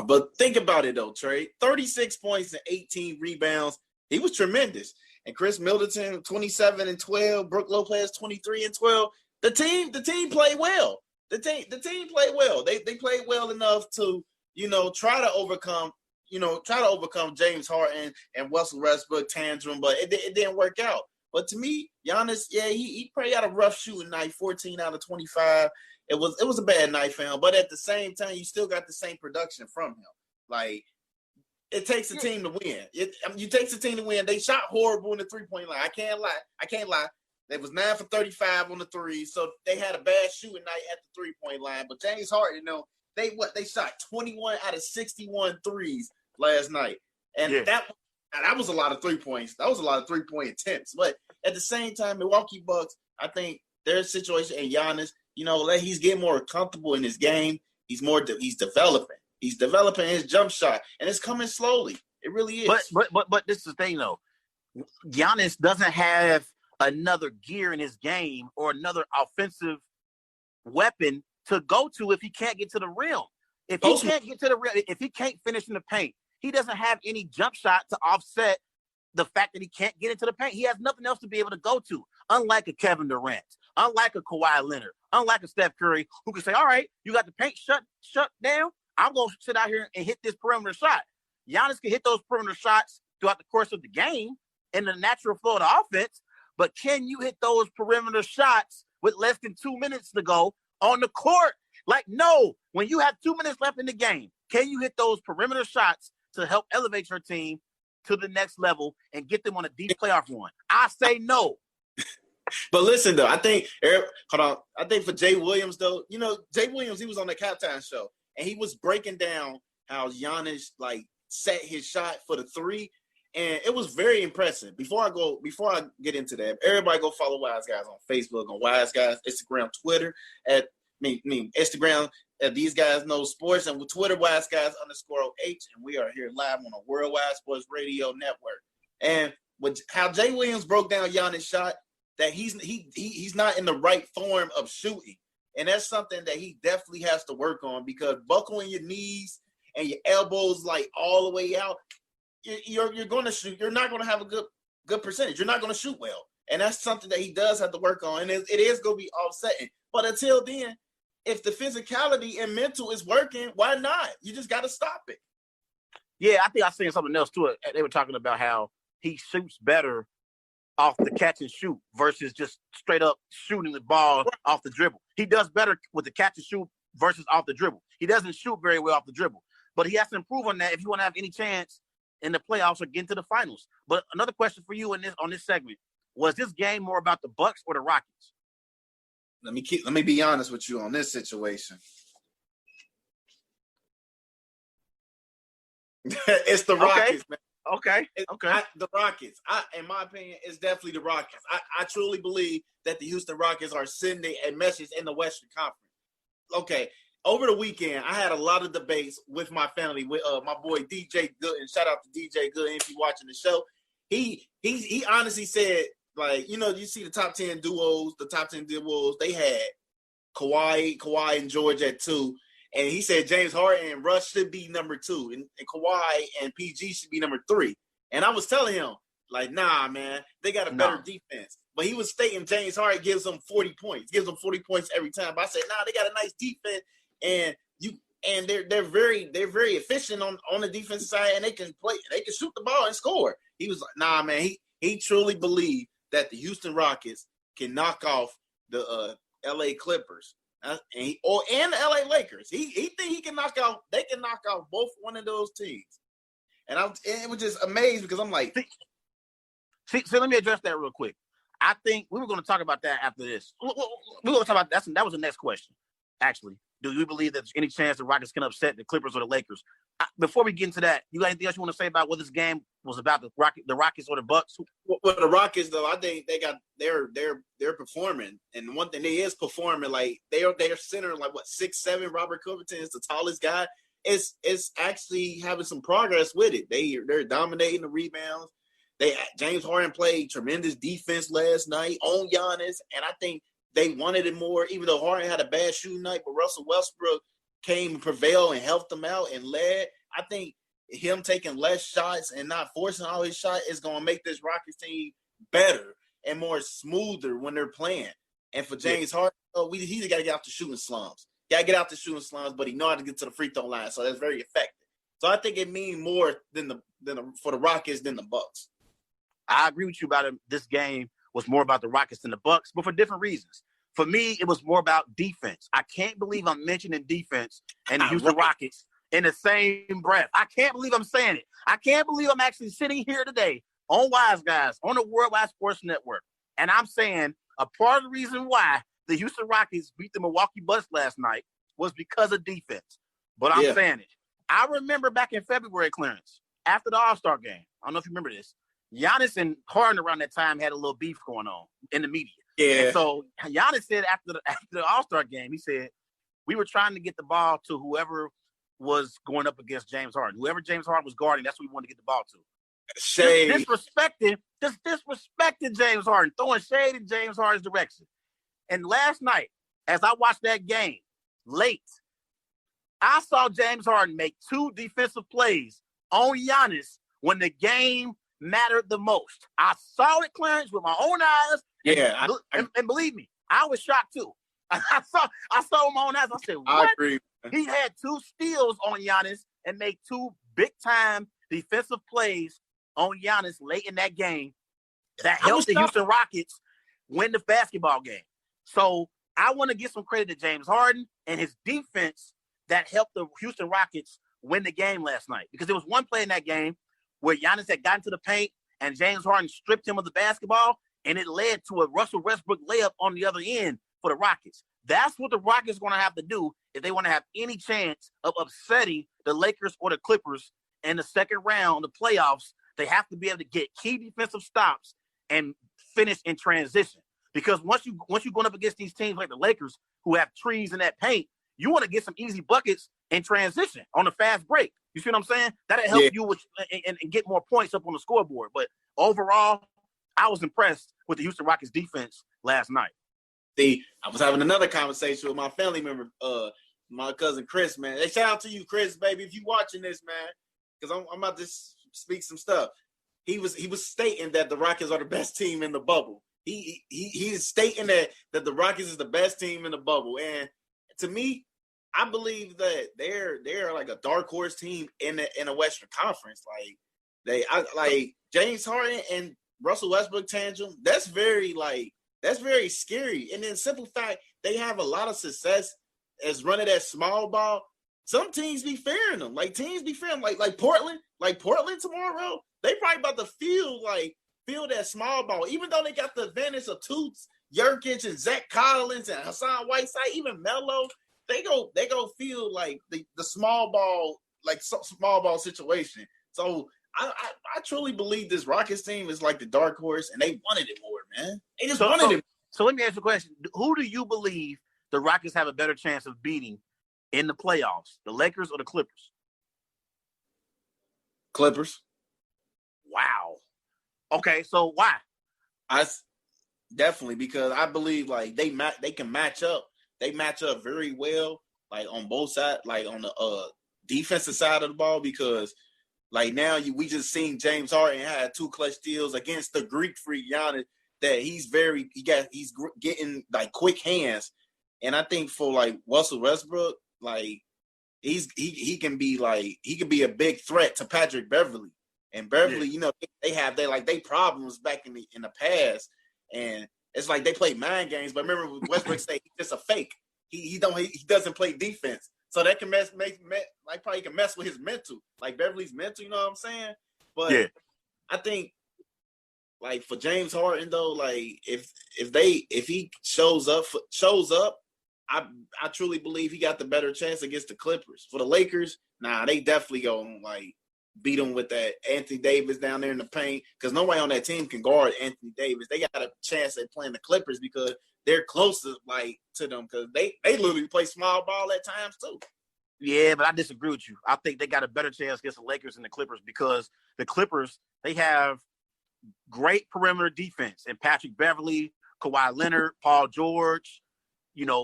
But think about it, though, Trey. 36 points and 18 rebounds. He was tremendous. And Chris Middleton, 27 and 12. Brook Lopez, 23 and 12. The team played well. The team played well. They played well enough to, try to overcome James Harden and Russell Westbrook tantrum, but it didn't work out. But to me, Giannis, he probably had a rough shooting night, 14 out of 25. It was a bad night for him, but at the same time, you still got the same production from him. Like, it takes a team to win. It takes a team to win. They shot horrible in the 3-point line. I can't lie. They was 9 for 35 on the three, so they had a bad shooting night at the 3-point line. But James Harden, they shot 21 out of 61 threes last night, and that was a lot of 3 points. That was a lot of 3-point attempts. But at the same time, Milwaukee Bucks, I think their situation and Giannis, he's getting more comfortable in his game. He's developing. He's developing his jump shot, and it's coming slowly. It really is. But this is the thing, though. Giannis doesn't have another gear in his game or another offensive weapon to go to if he can't get to the rim. If he can't get to the rim, if he can't finish in the paint, he doesn't have any jump shot to offset the fact that he can't get into the paint. He has nothing else to be able to go to, unlike a Kevin Durant, unlike a Kawhi Leonard, unlike a Steph Curry, who can say, all right, you got the paint shut down. I'm going to sit out here and hit this perimeter shot. Giannis can hit those perimeter shots throughout the course of the game, in the natural flow of the offense, but can you hit those perimeter shots with less than 2 minutes to go on the court? Like, no, when you have 2 minutes left in the game, can you hit those perimeter shots to help elevate your team to the next level and get them on a deep playoff run? I say no. But listen, though, I think for Jay Williams, though, Jay Williams, he was on the Halftime Show, and he was breaking down how Giannis, set his shot for the three, and it was very impressive. Before I get into that, everybody go follow Wise Guys on Facebook, on Wise Guys, Instagram, Twitter, Instagram, These Guys Know Sports, and with Twitter, Wise Guys _OH, and we are here live on the Worldwide Sports Radio Network. And with how Jay Williams broke down Giannis' shot, that he's not in the right form of shooting. And that's something that he definitely has to work on, because buckling your knees and your elbows all the way out, you're going to shoot. You're not going to have a good percentage. You're not going to shoot well. And that's something that he does have to work on. And it is going to be offsetting. But until then, if the physicality and mental is working, why not? You just got to stop it. Yeah, I think I seen something else too. They were talking about how he shoots better off the catch and shoot versus just straight up shooting the ball off the dribble. He does better with the catch and shoot versus off the dribble. He doesn't shoot very well off the dribble, but he has to improve on that if you want to have any chance in the playoffs or get into the finals. But another question for you on this segment: was this game more about the Bucks or the Rockets? Let me be honest with you on this situation. It's the Rockets, man. Okay. The Rockets. In my opinion, it's definitely the Rockets. I truly believe that the Houston Rockets are sending a message in the Western Conference. Okay. Over the weekend, I had a lot of debates with my family, with my boy DJ Gooden. Shout out to DJ Gooden if you're watching the show. He honestly said, you see the top 10 duos, they had Kawhi and George at 2. And he said James Harden and Russ should be number 2, and Kawhi and PG should be number 3. And I was telling him, nah, man, they got a better defense. But he was stating James Harden gives them 40 points, every time. But I said, nah, they got a nice defense, and they're very efficient on the defensive side, and they can shoot the ball and score. He was like, nah, man, he truly believed that the Houston Rockets can knock off the LA Clippers. And the LA Lakers. He think he can knock out. They can knock out both one of those teams. And it was just amazing because I'm like, see, let me address that real quick. I think we were going to talk about that after this. We're going to talk about that. That was the next question. Actually, do you believe that there's any chance the Rockets can upset the Clippers or the Lakers? Before we get into that, you got anything else you want to say about what this game was about, the Rockets or the Bucks? Well, the Rockets, though, I think they're performing, and one thing they is performing, they're center 6'7". Robert Covington is the tallest guy. It's actually having some progress with it. They're dominating the rebounds. James Harden played tremendous defense last night on Giannis, and I think they wanted it more, even though Harden had a bad shooting night, but Russell Westbrook came and prevailed and helped them out and led. I think him taking less shots and not forcing all his shots is going to make this Rockets team better and more smoother when they're playing. And for James Harden, he's got to get out the shooting slums. But he knows how to get to the free throw line, so that's very effective. So I think it means more for the Rockets than the Bucks. I agree with you about it. This game was more about the Rockets than the Bucks, but for different reasons. For me, it was more about defense. I can't believe I'm mentioning defense and the Houston Rockets in the same breath. I can't believe I'm saying it. I can't believe I'm actually sitting here today on Wise Guys, on the Worldwide Sports Network, and I'm saying a part of the reason why the Houston Rockets beat the Milwaukee Bucks last night was because of defense. But I'm saying it. I remember back in February, Clarence, after the All-Star game, I don't know if you remember this, Giannis and Harden around that time had a little beef going on in the media. Yeah. And so Giannis said after the All-Star game, he said, we were trying to get the ball to whoever was going up against James Harden. Whoever James Harden was guarding, that's who we wanted to get the ball to. Shade. Disrespected James Harden, throwing shade in James Harden's direction. And last night, as I watched that game late, I saw James Harden make 2 defensive plays on Giannis when the game mattered the most. I saw it, Clarence, with my own eyes. Yeah. And believe me, I was shocked too. I saw with my own eyes. I said, what? I agree. He had 2 steals on Giannis and made 2 big-time defensive plays on Giannis late in that game that helped the Houston Rockets win the basketball game. So I want to give some credit to James Harden and his defense that helped the Houston Rockets win the game last night. Because there was one play in that game where Giannis had gotten to the paint and James Harden stripped him of the basketball, and it led to a Russell Westbrook layup on the other end for the Rockets. That's what the Rockets are going to have to do if they want to have any chance of upsetting the Lakers or the Clippers in the second round of the playoffs. They have to be able to get key defensive stops and finish in transition. Because once you're going up against these teams like the Lakers who have trees in that paint, you want to get some easy buckets in transition on a fast break. You see what I'm saying? That'll help you with and get more points up on the scoreboard. But overall, I was impressed with the Houston Rockets defense last night. See, I was having another conversation with my family member, my cousin Chris, man. Hey, shout out to you, Chris, baby, if you watching this, man, because I'm about to speak some stuff. He was stating that the Rockets are the best team in the bubble. He is stating that the Rockets is the best team in the bubble, and to me, I believe that they're like a dark horse team in the Western Conference. Like James Harden and Russell Westbrook tandem. That's very scary. And then simple fact, they have a lot of success as running that small ball. Some teams be fearing them. Like teams be fearing like Portland. Like Portland tomorrow, they probably about to feel that small ball. Even though they got the advantage of Toots, Jurkic, and Zach Collins and Hassan Whiteside, even Melo, they go feel like the small ball, like small ball situation. So I truly believe this Rockets team is like the dark horse, and they wanted it more, man. They just wanted it. So let me ask you a question. Who do you believe the Rockets have a better chance of beating in the playoffs, the Lakers or the Clippers? Clippers. Wow. Okay, so why? Definitely because I believe like they can match up. They match up very well, like on both sides, like on the defensive side of the ball. Because like now we just seen James Harden had 2 clutch steals against the Greek freak Giannis. That he's getting like quick hands, and I think for like Russell Westbrook, like he can be a big threat to Patrick Beverly. And Beverly, you know, they problems back in the past, and it's like they play mind games. But remember, Westbrook say he's just a fake. He doesn't play defense, so that can probably can mess with his mental, like Beverly's mental. You know what I'm saying? But I think like for James Harden though, like if he shows up, I truly believe he got the better chance against the Clippers. For the Lakers, they definitely gonna like beat them with that Anthony Davis down there in the paint, because nobody on that team can guard Anthony Davis. They got a chance at playing the Clippers because they're closer like to them, because they literally play small ball at times too. Yeah, but I disagree with you. I think they got a better chance against the Lakers and the Clippers because the Clippers, they have great perimeter defense and Patrick Beverly, Kawhi Leonard, Paul George,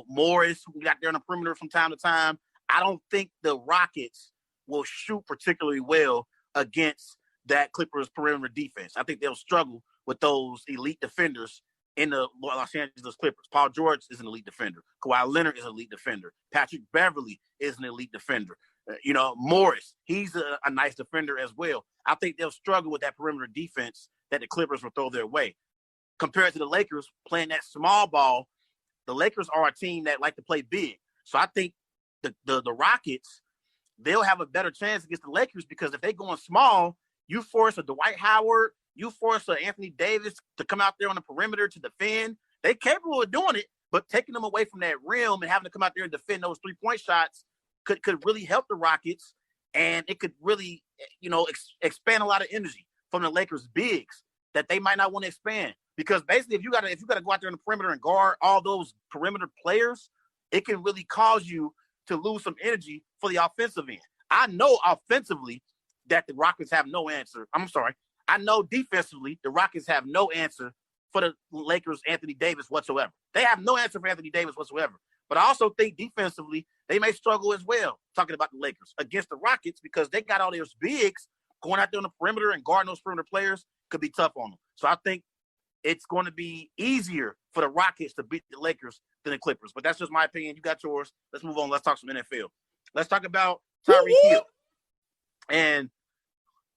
Morris, who got there on the perimeter from time to time. I don't think the Rockets will shoot particularly well against that Clippers perimeter defense. I think they'll struggle with those elite defenders in the Los Angeles Clippers. Paul George is an elite defender. Kawhi Leonard is an elite defender. Patrick Beverly is an elite defender. Morris, he's a nice defender as well. I think they'll struggle with that perimeter defense that the Clippers will throw their way. Compared to the Lakers playing that small ball, the Lakers are a team that like to play big. So I think the Rockets, they'll have a better chance against the Lakers because if they're going small, you force a Dwight Howard, you force a Anthony Davis to come out there on the perimeter to defend. They're capable of doing it, but taking them away from that rim and having to come out there and defend those 3-point shots could really help the Rockets, and it could really, expand a lot of energy from the Lakers' bigs that they might not want to expand. Because basically, if you gotta go out there on the perimeter and guard all those perimeter players, it can really cause you to lose some energy for the offensive end. I know offensively that the Rockets have no answer. I know defensively the Rockets have no answer for the Lakers' Anthony Davis whatsoever. They have no answer for Anthony Davis whatsoever. But I also think defensively they may struggle as well, talking about the Lakers, against the Rockets, because they got all those bigs going out there on the perimeter and guarding those perimeter players could be tough on them. So I think it's going to be easier for the Rockets to beat the Lakers than the Clippers. But that's just my opinion. You got yours. Let's move on. Let's talk some NFL. Let's talk about Tyreek Hill. And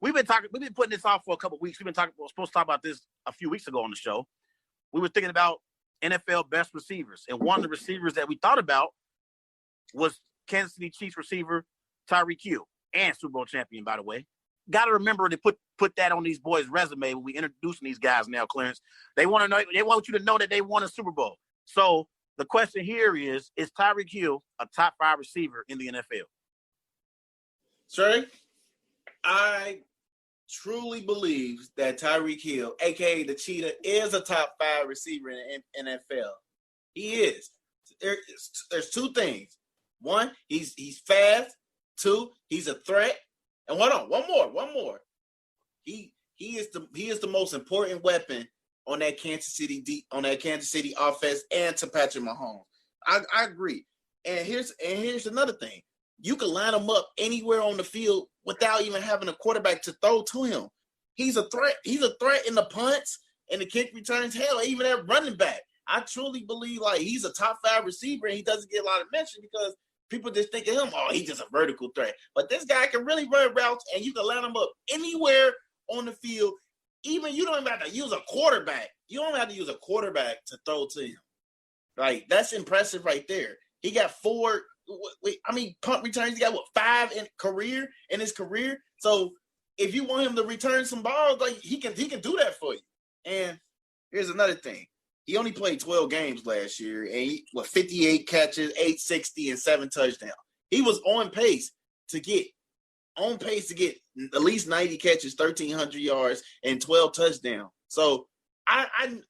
we've been putting this off for a couple of weeks. We're supposed to talk about this a few weeks ago on the show. We were thinking about NFL best receivers, and one of the receivers that we thought about was Kansas City Chiefs receiver Tyreek Hill, and Super Bowl champion, by the way. Got to remember to put that on these boys' resume when we introducing these guys now, Clarence. They want you to know that they won a Super Bowl. So the question here is Tyreek Hill a top 5 receiver in the NFL? Trey, I truly believe that Tyreek Hill, a.k.a. the Cheetah, is a top 5 receiver in the NFL. He is. There's 2 things. 1, he's fast. 2, he's a threat. And hold on, one more. He is the most important weapon on that Kansas City offense and to Patrick Mahomes. I agree. And here's another thing. You can line him up anywhere on the field without even having a quarterback to throw to him. He's a threat. He's a threat in the punts and the kick returns. Hell, even at running back. I truly believe like he's a top 5 receiver and he doesn't get a lot of mention because people just think of him, oh, he's just a vertical threat. But this guy can really run routes, and you can line him up anywhere on the field. Even you don't even have to use a quarterback. You don't have to use a quarterback to throw to him. Like, that's impressive right there. He got 4 punt returns. He got, 5 in his career? So if you want him to return some balls, like he can do that for you. And here's another thing. He only played 12 games last year, and 58 catches, 860, and 7 touchdowns. He was on pace to get at least 90 catches, 1,300 yards, and 12 touchdowns. So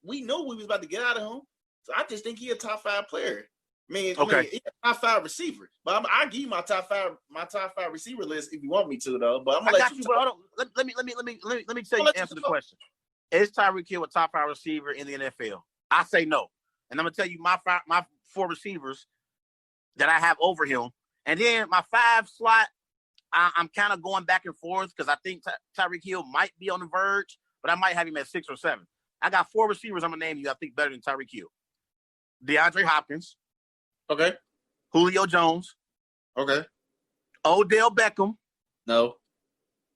we know we was about to get out of him. So I just think he's a top 5 player. He's a top 5 receiver. But I'll give you my top 5 receiver list if you want me to, though. But I'm gonna let you. Hold on. Let me tell you answer the question. Is Tyreek Hill a top 5 receiver in the NFL? I say no. And I'm going to tell you my 4 receivers that I have over him. And then my 5 slot, I'm kind of going back and forth because I think Tyreek Hill might be on the verge, but I might have him at 6 or 7. I got 4 receivers I'm going to name you I think better than Tyreek Hill. DeAndre Hopkins. Okay. Julio Jones. Okay. Odell Beckham. No.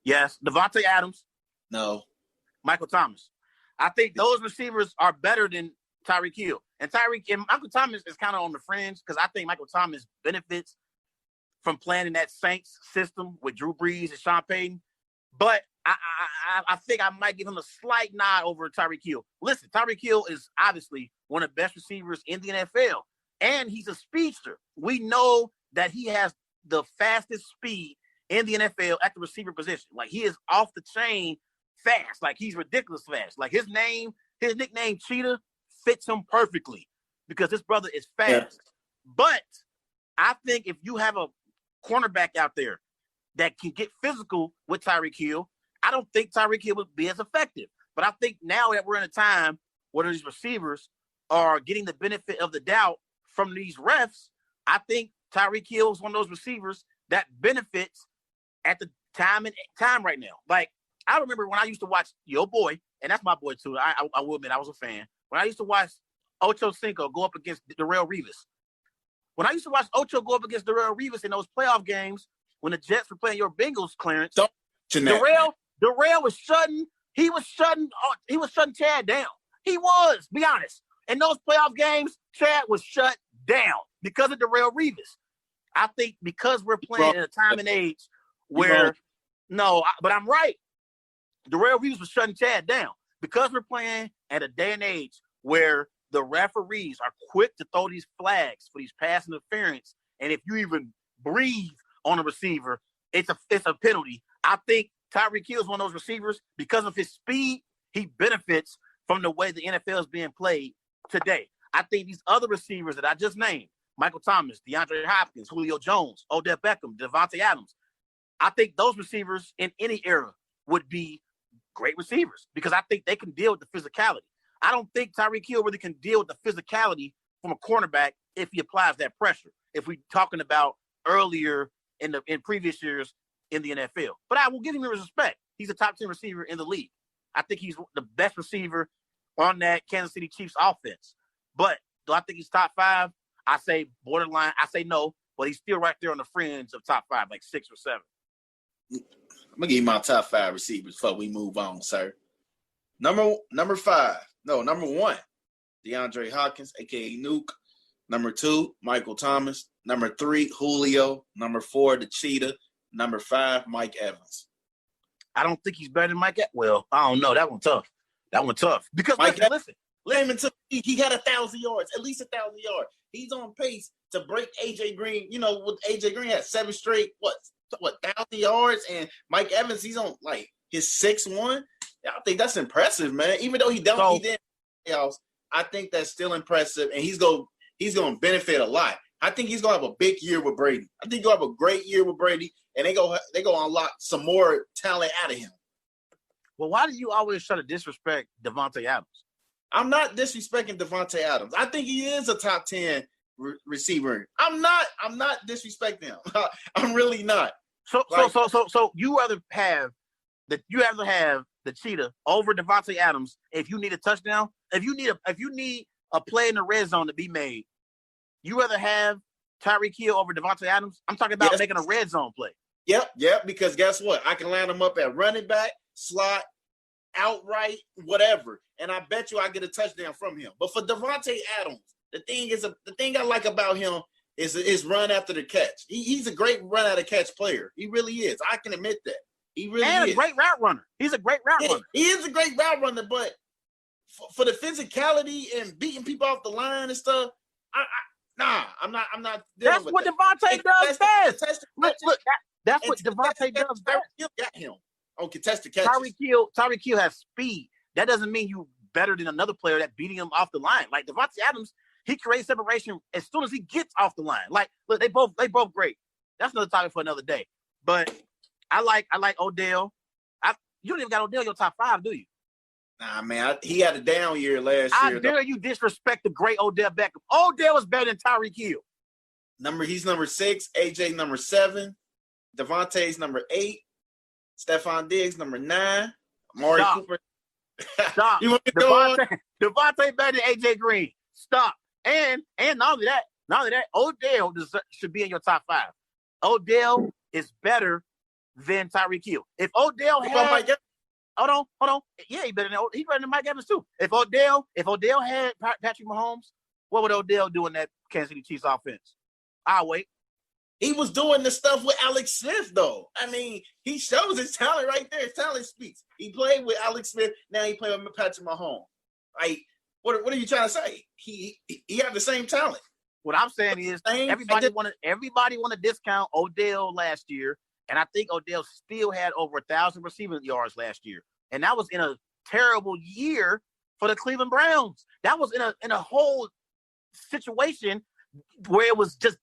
Yes. Devontae Adams. No. Michael Thomas. I think those receivers are better than Tyreek Hill. And Michael Thomas is kind of on the fringe because I think Michael Thomas benefits from playing in that Saints system with Drew Brees and Sean Payton. But I think I might give him a slight nod over Tyreek Hill. Listen, Tyreek Hill is obviously one of the best receivers in the NFL, and he's a speedster. We know that he has the fastest speed in the NFL at the receiver position. Like, he is off the chain fast. Like, he's ridiculous fast. Like, his nickname Cheetah fits him perfectly because this brother is fast. Yeah. But I think if you have a cornerback out there that can get physical with Tyreek Hill, I don't think Tyreek Hill would be as effective. But I think now that we're in a time where these receivers are getting the benefit of the doubt from these refs, I think Tyreek Hill is one of those receivers that benefits at the time right now. Like, I remember when I used to watch your boy, and that's my boy too. I will admit I was a fan. When I used to watch Ocho Cinco go up against Darrelle Revis. When I used to watch Ocho go up against Darrelle Revis in those playoff games when the Jets were playing your Bengals, Clarence, Darrelle was shutting Chad down. He was, be honest. In those playoff games, Chad was shut down because of Darrelle Revis. I think because we're playing in a time and age where but I'm right. Darrelle Revis was shutting Chad down because we're playing at a day and age where the referees are quick to throw these flags for these pass interference. And if you even breathe on a receiver, it's a penalty. I think Tyreek Hill is one of those receivers because of his speed. He benefits from the way the NFL is being played today. I think these other receivers that I just named, Michael Thomas, DeAndre Hopkins, Julio Jones, Odell Beckham, Devontae Adams, I think those receivers in any era would be great receivers because I think they can deal with the physicality. I don't think Tyreek Hill really can deal with the physicality from a cornerback if he applies that pressure. If we're talking about earlier in previous years in the NFL. But I will give him his respect. He's a top 10 receiver in the league. I think he's the best receiver on that Kansas City Chiefs offense. But do I think he's top 5? I say borderline. I say no, but he's still right there on the fringe of top 5, like 6 or 7. I'm gonna give you my top 5 receivers before we move on, sir. Number 1, DeAndre Hopkins, aka Nuke. Number 2, Michael Thomas. Number 3, Julio. Number 4, the Cheetah. Number 5, Mike Evans. I don't think he's better than Mike. Well, I don't know. That one tough. Because listen. Until he had 1,000 yards, at least 1,000 yards. He's on pace to break AJ Green. You know, with AJ Green had 7 straight 1,000 yards, and Mike Evans, he's on like his 6-1. I think that's impressive, man. Even though he didn't playoffs, I think that's still impressive, and he's gonna benefit a lot. I think he's gonna have a big year with Brady. I think he'll have a great year with Brady, and they go unlock some more talent out of him. Well, why do you always try to disrespect Devontae Adams? I'm not disrespecting Devontae Adams. I think he is a top 10 receiver. I'm not disrespecting him. I'm really not. So you rather have the Cheetah over Devontae Adams if you need a touchdown? If you need a play in the red zone to be made, you rather have Tyreek Hill over Devontae Adams? I'm talking about making a red zone play. Yep, because guess what? I can line him up at running back, slot, outright, whatever. And I bet you I get a touchdown from him. But for Devontae Adams, the thing I like about him is his run after the catch. He's a great run after catch player. He really is. I can admit that. He really is. A great route runner. He's a great route runner. He is a great route runner, but for the physicality and beating people off the line and stuff, I'm not. That's what Devontae does best. Look, that's what Devontae does best. You got him on contested catches. Tyreek Hill has speed. That doesn't mean you better than another player that beating him off the line. Like Devontae Adams, he creates separation as soon as he gets off the line. Like, look, they both great. That's another topic for another day. But I like Odell. You don't even got Odell in your top 5, do you? Nah, man, he had a down year last year. I dare you disrespect the great Odell Beckham. Odell is better than Tyreek Hill. He's number 6, AJ number 7, Devontae's number 8, Stephon Diggs number 9, Amari Cooper. Stop. Devontae better than AJ Green. Stop. And not only that, Odell should be in your top 5. Odell is better than Tyreek Hill. If Odell had hold on. Yeah, he's better than Mike Evans too. If Odell had Patrick Mahomes, what would Odell do in that Kansas City Chiefs offense? I'll wait. He was doing the stuff with Alex Smith, though. I mean, he shows his talent right there. His talent speaks. He played with Alex Smith. Now he played with Patrick Mahomes. Like, what are you trying to say? He had the same talent. What I'm saying is everybody want to discount Odell last year, and I think Odell still had over 1,000 receiving yards last year, and that was in a terrible year for the Cleveland Browns. That was in a whole situation where it was just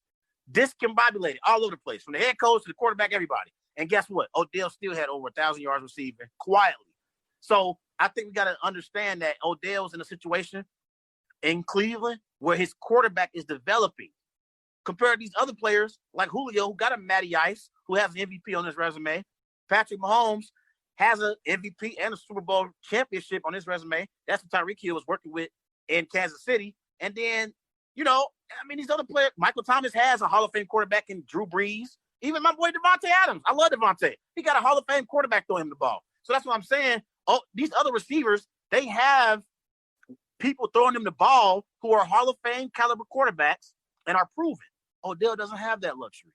discombobulated all over the place, from the head coach to the quarterback, everybody. And guess what? Odell still had over 1,000 yards receiving quietly. So I think we got to understand that Odell's in a situation in Cleveland where his quarterback is developing. Compared to these other players like Julio, who got a Matty Ice, who has an MVP on his resume. Patrick Mahomes has an MVP and a Super Bowl championship on his resume. That's what Tyreek Hill was working with in Kansas City. And then, these other players, Michael Thomas has a Hall of Fame quarterback in Drew Brees. Even my boy Devontae Adams. I love Devontae. He got a Hall of Fame quarterback throwing him the ball. So that's what I'm saying. Oh, these other receivers, they have people throwing them the ball who are Hall of Fame caliber quarterbacks and are proven. Odell doesn't have that luxury.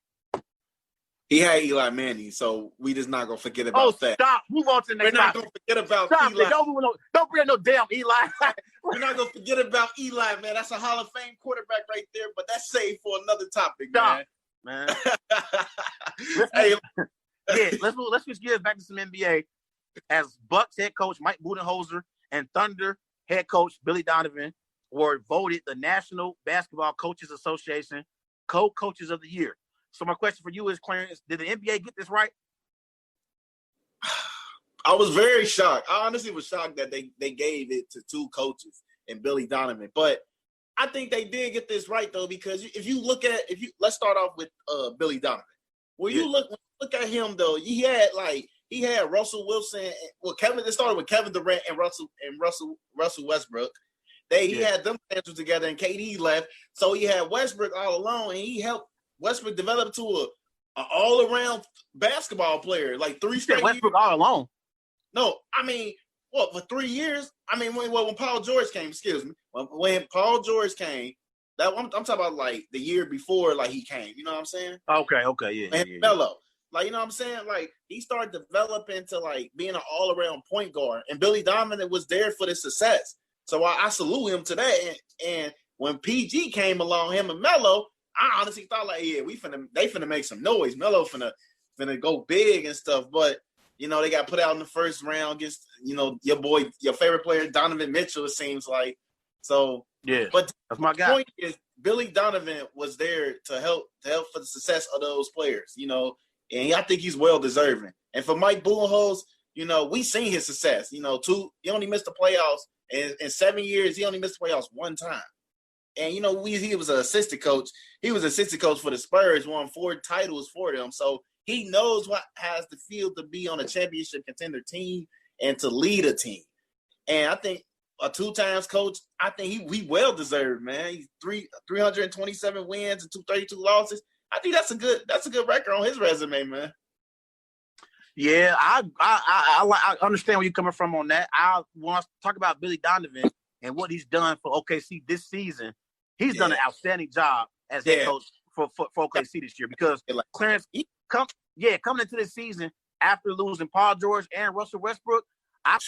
He had Eli Manning, so we just not gonna forget about that. Stop. Move on to the next. We're not gonna forget about Eli. Don't bring no damn Eli. We're not gonna forget about Eli, man. That's a Hall of Fame quarterback right there. But that's saved for another topic, man. Hey, let's switch gears back to some NBA. As Bucks head coach Mike Budenholzer and Thunder head coach Billy Donovan were voted the National Basketball Coaches Association co-coaches of the year. So my question for you is, Clarence, did the NBA get this right? I was very shocked. I honestly was shocked that they gave it to 2 coaches and Billy Donovan. But I think they did get this right, though, because let's start off with Billy Donovan. When you look at him, though, he had Russell Wilson. Well, it started with Kevin Durant and Russell Westbrook. He had them together, and KD left. So he had Westbrook all alone, and he helped Westbrook develop to an all-around basketball player, like 3 straight Westbrook years. all alone. No, I mean, what, for 3 years? I mean, when Paul George came, excuse me, when Paul George came, that I'm talking about like the year before, like he came. You know what I'm saying? Okay, yeah. And Melo, like, you know what I'm saying? Like, he started developing into like being an all-around point guard, and Billy Donovan was there for the success. So I salute him to that. And when PG came along, him and Melo, I honestly thought like, yeah, they finna make some noise. Melo finna go big and stuff, but you know, they got put out in the first round against, you know, your favorite player, Donovan Mitchell, it seems like. So, yeah, but that's my guy. The point is, Billy Donovan was there to help for the success of those players, you know, and I think he's well deserving. And for Mike Budenholzer, you know, we seen his success. You know, he only missed the playoffs in 7 years. He only missed the playoffs one time. And you know, he was an assistant coach. He was assistant coach for the Spurs, won 4 titles for them. So he knows what has to feel to be on a championship contender team and to lead a team. And I think a 2 times coach, I think he well deserved, man. He's 327 wins and 232 losses. I think that's a good record on his resume, man. Yeah, I understand where you're coming from on that. I want to talk about Billy Donovan and what he's done for OKC this season. He's done an outstanding job as head coach for OKC this year, because Clarence, coming into this season after losing Paul George and Russell Westbrook, I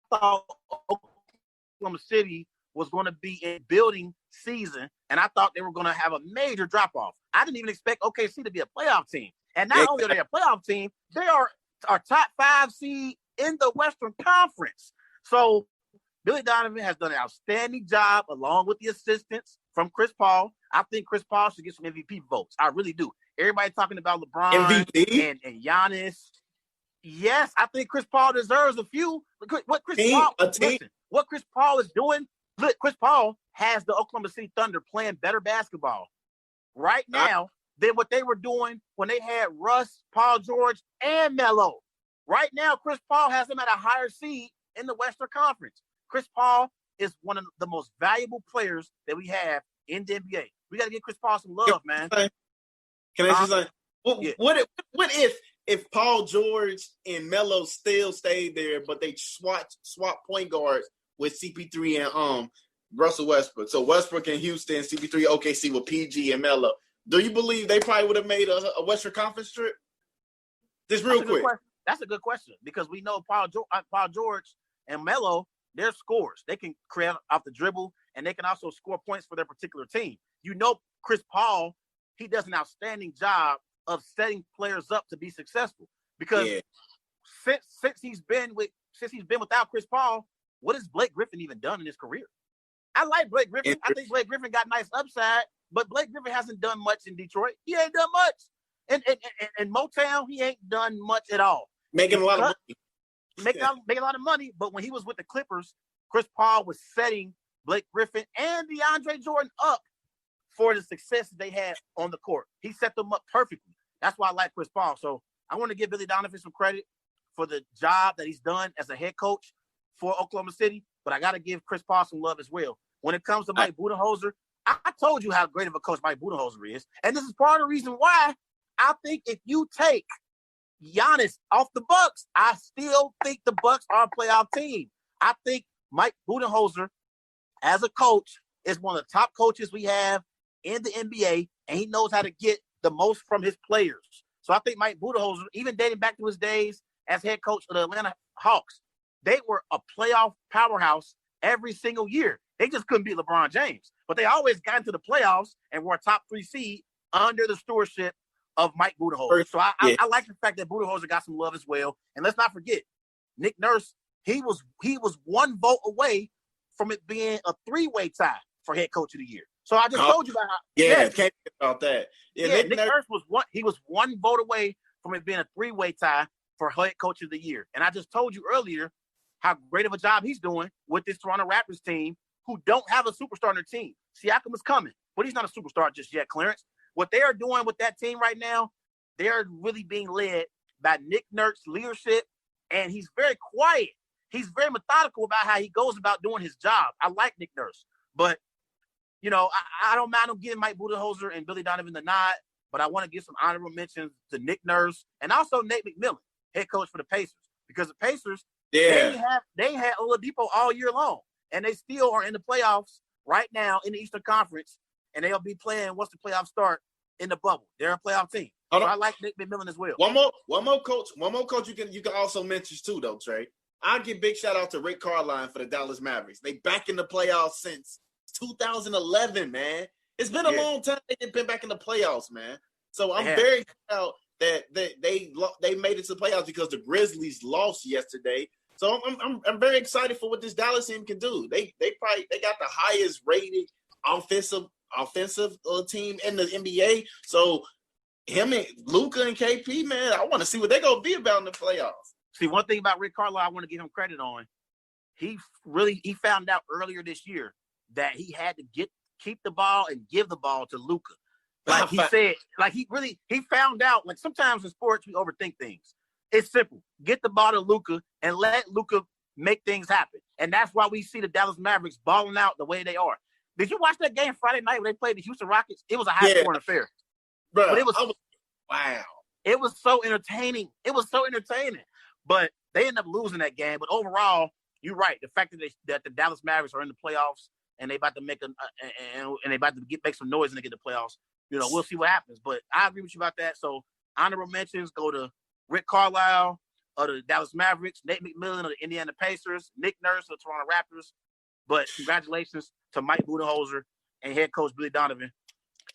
thought Oklahoma City was going to be in building season, and I thought they were going to have a major drop-off. I didn't even expect OKC to be a playoff team. And not only are they a playoff team, they are our top 5 seed in the Western Conference. So Billy Donovan has done an outstanding job along with the assistance from Chris Paul. I think Chris Paul should get some MVP votes. I really do. Everybody talking about LeBron MVP? and Giannis. Yes, I think Chris Paul deserves a few. What Chris Paul is doing, look, Chris Paul has the Oklahoma City Thunder playing better basketball right now than what they were doing when they had Russ, Paul George, and Melo. Right now, Chris Paul has them at a higher seed in the Western Conference. Chris Paul is one of the most valuable players that we have in the NBA. We got to give Chris Paul some love, man. Can I say what if Paul George and Melo still stayed there, but they swap point guards with CP3 and Russell Westbrook? So Westbrook in Houston, CP3 OKC with PG and Melo. Do you believe they probably would have made a Western Conference trip? Just real quick. That's a good question, because we know Paul George and Melo, they're scorers. They can create off the dribble, and they can also score points for their particular team. You know, Chris Paul, he does an outstanding job of setting players up to be successful. Because since he's been without Chris Paul, what has Blake Griffin even done in his career? I like Blake Griffin. I think Blake Griffin got nice upside, but Blake Griffin hasn't done much in Detroit. He ain't done much. In Motown, he ain't done much at all. Making a lot of money. Making a lot of money, but when he was with the Clippers, Chris Paul was setting Blake Griffin and DeAndre Jordan up for the success that they had on the court. He set them up perfectly. That's why I like Chris Paul. So I want to give Billy Donovan some credit for the job that he's done as a head coach for Oklahoma City, but I got to give Chris Paul some love as well. When it comes to Mike Budenholzer, I told you how great of a coach Mike Budenholzer is, and this is part of the reason why I think if you take Giannis off the Bucks, I still think the Bucks are a playoff team. I think Mike Budenholzer, as a coach, is one of the top coaches we have in the NBA, and he knows how to get the most from his players. So I think Mike Budenholzer, even dating back to his days as head coach of the Atlanta Hawks, they were a playoff powerhouse every single year. They just couldn't beat LeBron James, but they always got into the playoffs and were a top 3 seed under the stewardship of Mike Budenholzer. So I like the fact that Budenholzer got some love as well. And let's not forget, Nick Nurse, he was 1 vote away from it being a 3-way tie for head coach of the year. So I just told you about how can't forget about that. Nick Nurse was 1 vote away from it being a 3-way tie for head coach of the year. And I just told you earlier how great of a job he's doing with this Toronto Raptors team, who don't have a superstar on their team. Siakam is coming, but he's not a superstar just yet, Clarence. What they are doing with that team right now, they're really being led by Nick Nurse's leadership, and he's very quiet. He's very methodical about how he goes about doing his job. I like Nick Nurse, but, you know, I don't mind him giving Mike Budenholzer and Billy Donovan the nod, but I want to give some honorable mentions to Nick Nurse and also Nate McMillan, head coach for the Pacers, because the Pacers, they had Oladipo all year long, and they still are in the playoffs right now in the Eastern Conference, and they'll be playing once the playoffs start in the bubble. They're a playoff team. So I like Nick McMillan as well. One more coach you can also mention too, though, Trey. I'll give big shout out to Rick Carlisle for the Dallas Mavericks. They back in the playoffs since 2011, man. It's been a long time they've been back in the playoffs, man. So I'm very proud that they made it to the playoffs because the Grizzlies lost yesterday. So I'm very excited for what this Dallas team can do. They got the highest rated offensive team in the NBA. So him and Luka and KP, man, I want to see what they're gonna be about in the playoffs. See, one thing about Rick Carlisle I want to give him credit on, he found out earlier this year that he had to keep the ball and give the ball to Luka. Like he said, like he found out, like sometimes in sports we overthink things. It's simple. Get the ball to Luka and let Luka make things happen. And that's why we see the Dallas Mavericks balling out the way they are. Did you watch that game Friday night when they played the Houston Rockets? It was a high-scoring affair. Bro, but it was wow. It was so entertaining. But they ended up losing that game. But overall, you're right. The fact that the Dallas Mavericks are in the playoffs and they about to make make some noise when they get the playoffs, we'll see what happens. But I agree with you about that. So honorable mentions go to Rick Carlisle of the Dallas Mavericks, Nate McMillan of the Indiana Pacers, Nick Nurse of the Toronto Raptors. But congratulations to Mike Budenholzer and head coach Billy Donovan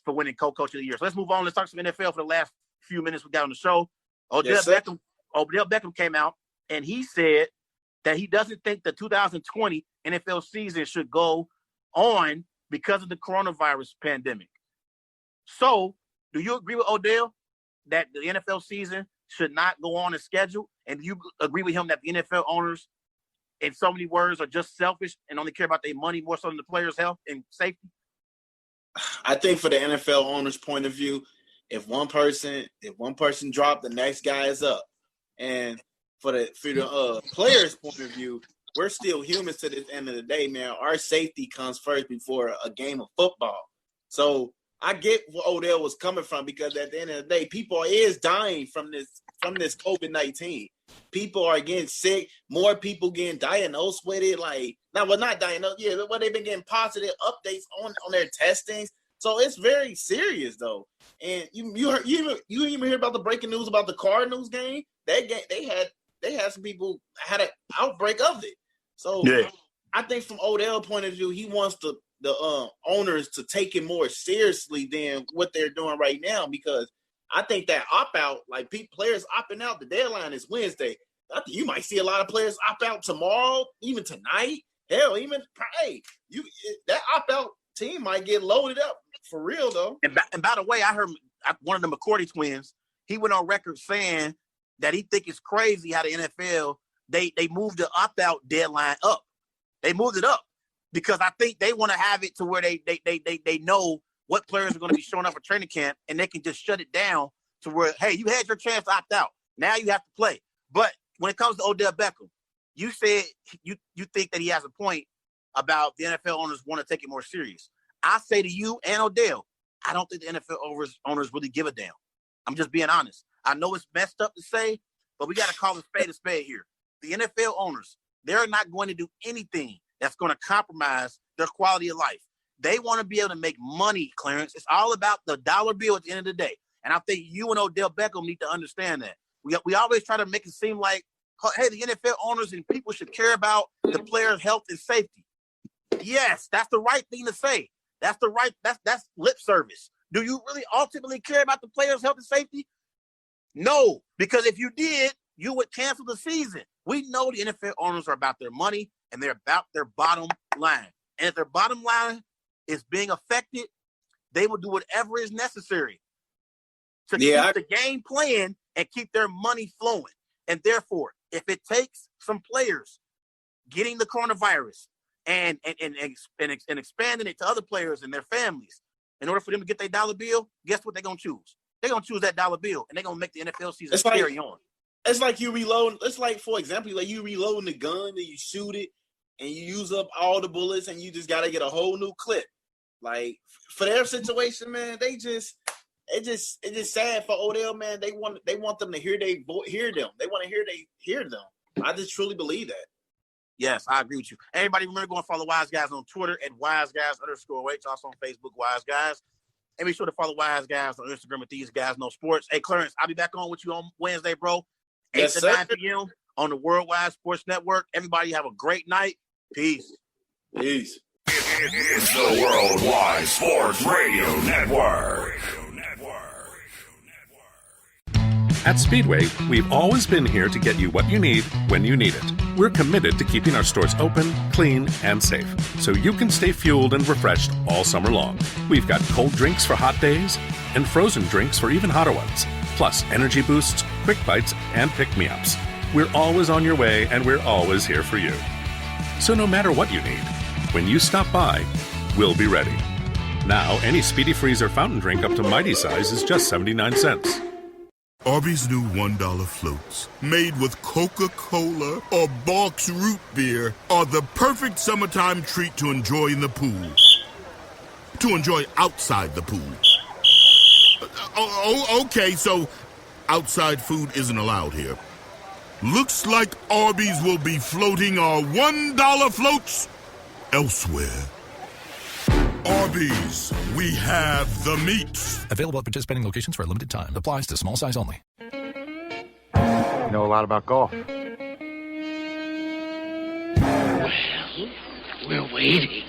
for winning co-coach of the year. So let's move on. Let's talk some NFL for the last few minutes we got on the show. Odell Beckham came out and he said that he doesn't think the 2020 NFL season should go on because of the coronavirus pandemic. So do you agree with Odell that the NFL season should not go on as scheduled? And do you agree with him that the NFL owners, in so many words, are just selfish and only care about their money more so than the players' health and safety? I think for the NFL owners' point of view, if one person dropped, the next guy is up. And for the players' point of view, we're still humans to the end of the day, man. Our safety comes first before a game of football. So I get where Odell was coming from, because at the end of the day, people is dying from this COVID-19. People are getting sick. More people getting diagnosed with it. Not diagnosed. Yeah, but they've been getting positive updates on their testings. So it's very serious, though. And you even hear about the breaking news about the Cardinals game? That game, they had some people had an outbreak of it. So I think from Odell's point of view, he wants the owners to take it more seriously than what they're doing right now, because I think that opt-out, like players opting out, the deadline is Wednesday. I think you might see a lot of players opt out tomorrow, even tonight. Hell, even that opt-out team might get loaded up for real, though. And by the way, I heard one of the McCourty twins, he went on record saying that he think it's crazy how the NFL, they moved the opt-out deadline up. They moved it up because I think they want to have it to where they know what players are going to be showing up for training camp, and they can just shut it down to where, hey, you had your chance to opt out. Now you have to play. But when it comes to Odell Beckham, you said you think that he has a point about the NFL owners want to take it more serious. I say to you and Odell, I don't think the NFL owners really give a damn. I'm just being honest. I know it's messed up to say, but we got to call a spade here. The NFL owners, they're not going to do anything that's going to compromise their quality of life. They want to be able to make money, Clarence. It's all about the dollar bill at the end of the day. And I think you and Odell Beckham need to understand that. We always try to make it seem like, hey, the NFL owners and people should care about the players' health and safety. Yes, that's the right thing to say. That's lip service. Do you really ultimately care about the players' health and safety? No, because if you did, you would cancel the season. We know the NFL owners are about their money and they're about their bottom line. And if their bottom line is being affected, they will do whatever is necessary to keep the game playing and keep their money flowing. And therefore, if it takes some players getting the coronavirus and expanding it to other players and their families in order for them to get their dollar bill, guess what they're going to choose? They're going to choose that dollar bill, and they're going to make the NFL season carry on. It's like you reload. It's like, for example, like you reloading the gun and you shoot it and you use up all the bullets and you just got to get a whole new clip. Like, for their situation, man, they it's just sad for Odell, man. They want them to hear them. They want to hear them. I just truly believe that. Yes, I agree with you. Everybody remember going to follow Wise Guys on Twitter at WiseGuys_H, also on Facebook, Wise Guys. And be sure to follow Wise Guys on Instagram at These Guys Know Sports. Hey, Clarence, I'll be back on with you on Wednesday, bro. 8 to 9 p.m. on the Worldwide Sports Network. Everybody have a great night. Peace. Peace. It's the Worldwide Sports Radio Network. At Speedway, we've always been here to get you what you need when you need it. We're committed to keeping our stores open, clean, and safe, so you can stay fueled and refreshed all summer long. We've got cold drinks for hot days and frozen drinks for even hotter ones, plus energy boosts, quick bites, and pick-me-ups. We're always on your way, and we're always here for you. So no matter what you need, when you stop by, we'll be ready. Now, any Speedy Freeze or fountain drink up to Mighty size is just 79 cents. Arby's new $1 floats, made with Coca-Cola or Bach's root beer, are the perfect summertime treat to enjoy in the pool. To enjoy outside the pool. Okay, so outside food isn't allowed here. Looks like Arby's will be floating our $1 floats elsewhere. Arby's, we have the meats. Available at participating locations for a limited time. Applies to small size only. You know a lot about golf. We're waiting.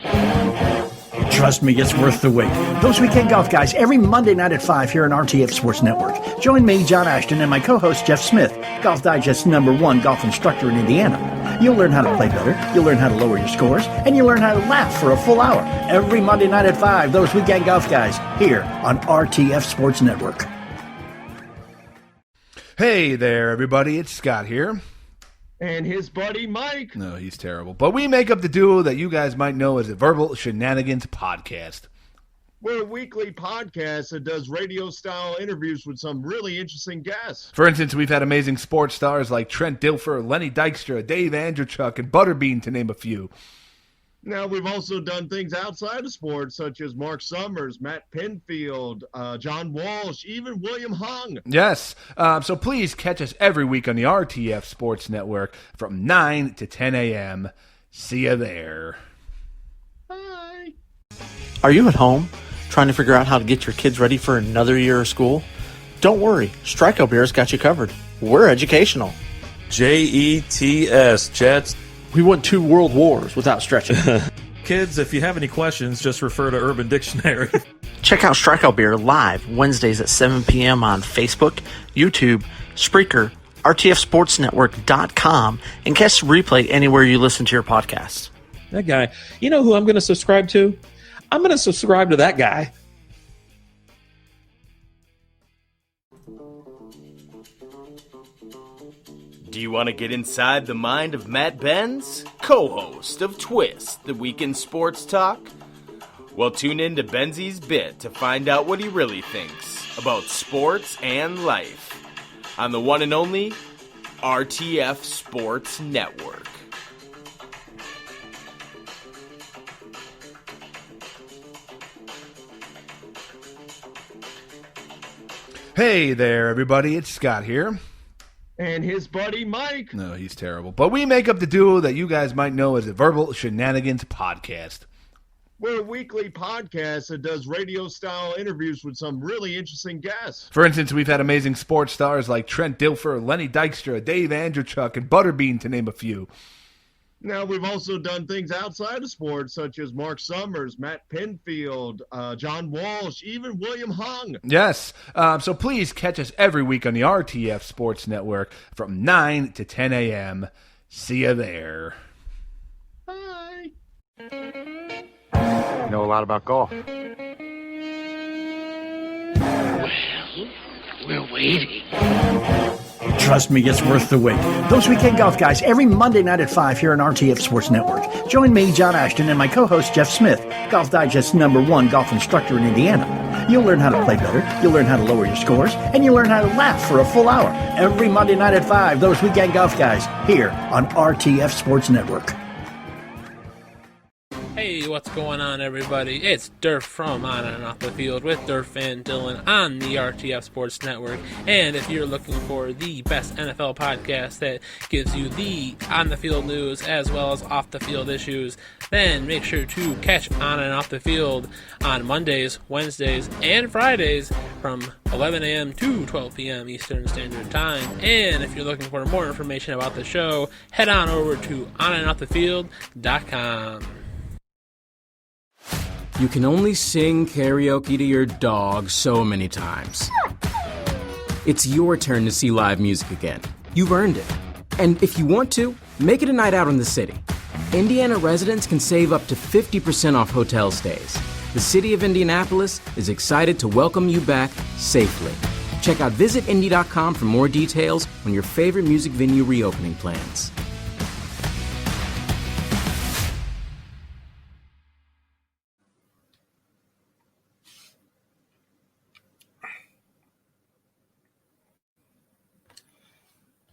Trust me, it's worth the wait. Those Weekend Golf Guys, every Monday night at 5 here on RTF Sports Network. Join me, John Ashton, and my co-host, Jeff Smith, Golf Digest's #1 golf instructor in Indiana. You'll learn how to play better, you'll learn how to lower your scores, and you'll learn how to laugh for a full hour. Every Monday night at 5, Those Weekend Golf Guys, here on RTF Sports Network. Hey there, everybody. It's Scott here. And his buddy Mike. No, he's terrible. But we make up the duo that you guys might know as the Verbal Shenanigans Podcast. We're a weekly podcast that does radio-style interviews with some really interesting guests. For instance, we've had amazing sports stars like Trent Dilfer, Lenny Dykstra, Dave Andrechuk, and Butterbean, to name a few. Now, we've also done things outside of sports, such as Mark Summers, Matt Pinfield, John Walsh, even William Hung. Yes. So please catch us every week on the RTF Sports Network from 9 to 10 a.m. See you there. Bye. Are you at home trying to figure out how to get your kids ready for another year of school? Don't worry. Strikeout Beer's got you covered. We're educational. JETS, Jets. We won 2 world wars without stretching. Kids, if you have any questions, just refer to Urban Dictionary. Check out Strikeout Beer live Wednesdays at 7 p.m. on Facebook, YouTube, Spreaker, RTFSportsNetwork.com, and catch the replay anywhere you listen to your podcasts. That guy. You know who I'm going to subscribe to? I'm going to subscribe to that guy. Do you want to get inside the mind of Matt Benz, co-host of Twist, the weekend sports talk? Well, tune in to Benzy's Bit to find out what he really thinks about sports and life on the one and only RTF Sports Network. Hey there, everybody. It's Scott here. And his buddy Mike. No, he's terrible. But we make up the duo that you guys might know as the Verbal Shenanigans Podcast. We're a weekly podcast that does radio-style interviews with some really interesting guests. For instance, we've had amazing sports stars like Trent Dilfer, Lenny Dykstra, Dave Andrechuk, and Butterbean, to name a few. Now, we've also done things outside of sports, such as Mark Summers, Matt Pinfield, John Walsh, even William Hung. Yes. So please catch us every week on the RTF Sports Network from 9 to 10 a.m. See you there. Bye. You know a lot about golf. We're waiting. Trust me, it's worth the wait. Those Weekend Golf Guys, every Monday night at 5 here on RTF Sports Network. Join me, John Ashton, and my co-host, Jeff Smith, Golf Digest's #1 golf instructor in Indiana. You'll learn how to play better, you'll learn how to lower your scores, and you'll learn how to laugh for a full hour. Every Monday night at 5, Those Weekend Golf Guys, here on RTF Sports Network. Hey, what's what's going on, everybody? It's Durf from On and Off the Field with Durf and Dylan on the RTF Sports Network. And if you're looking for the best NFL podcast that gives you the on-the-field news as well as off-the-field issues, then make sure to catch On and Off the Field on Mondays, Wednesdays, and Fridays from 11 a.m. to 12 p.m. Eastern Standard Time. And if you're looking for more information about the show, head on over to onandoffthefield.com. You can only sing karaoke to your dog so many times. It's your turn to see live music again. You've earned it. And if you want to, make it a night out in the city. Indiana residents can save up to 50% off hotel stays. The city of Indianapolis is excited to welcome you back safely. Check out visitindy.com for more details on your favorite music venue reopening plans.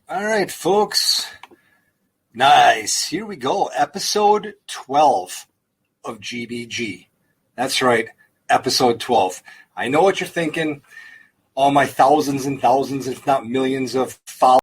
All right, folks. Nice. Here we go. Episode 12 of GBG. That's right. Episode 12. I know what you're thinking. All my thousands and thousands, if not millions of followers.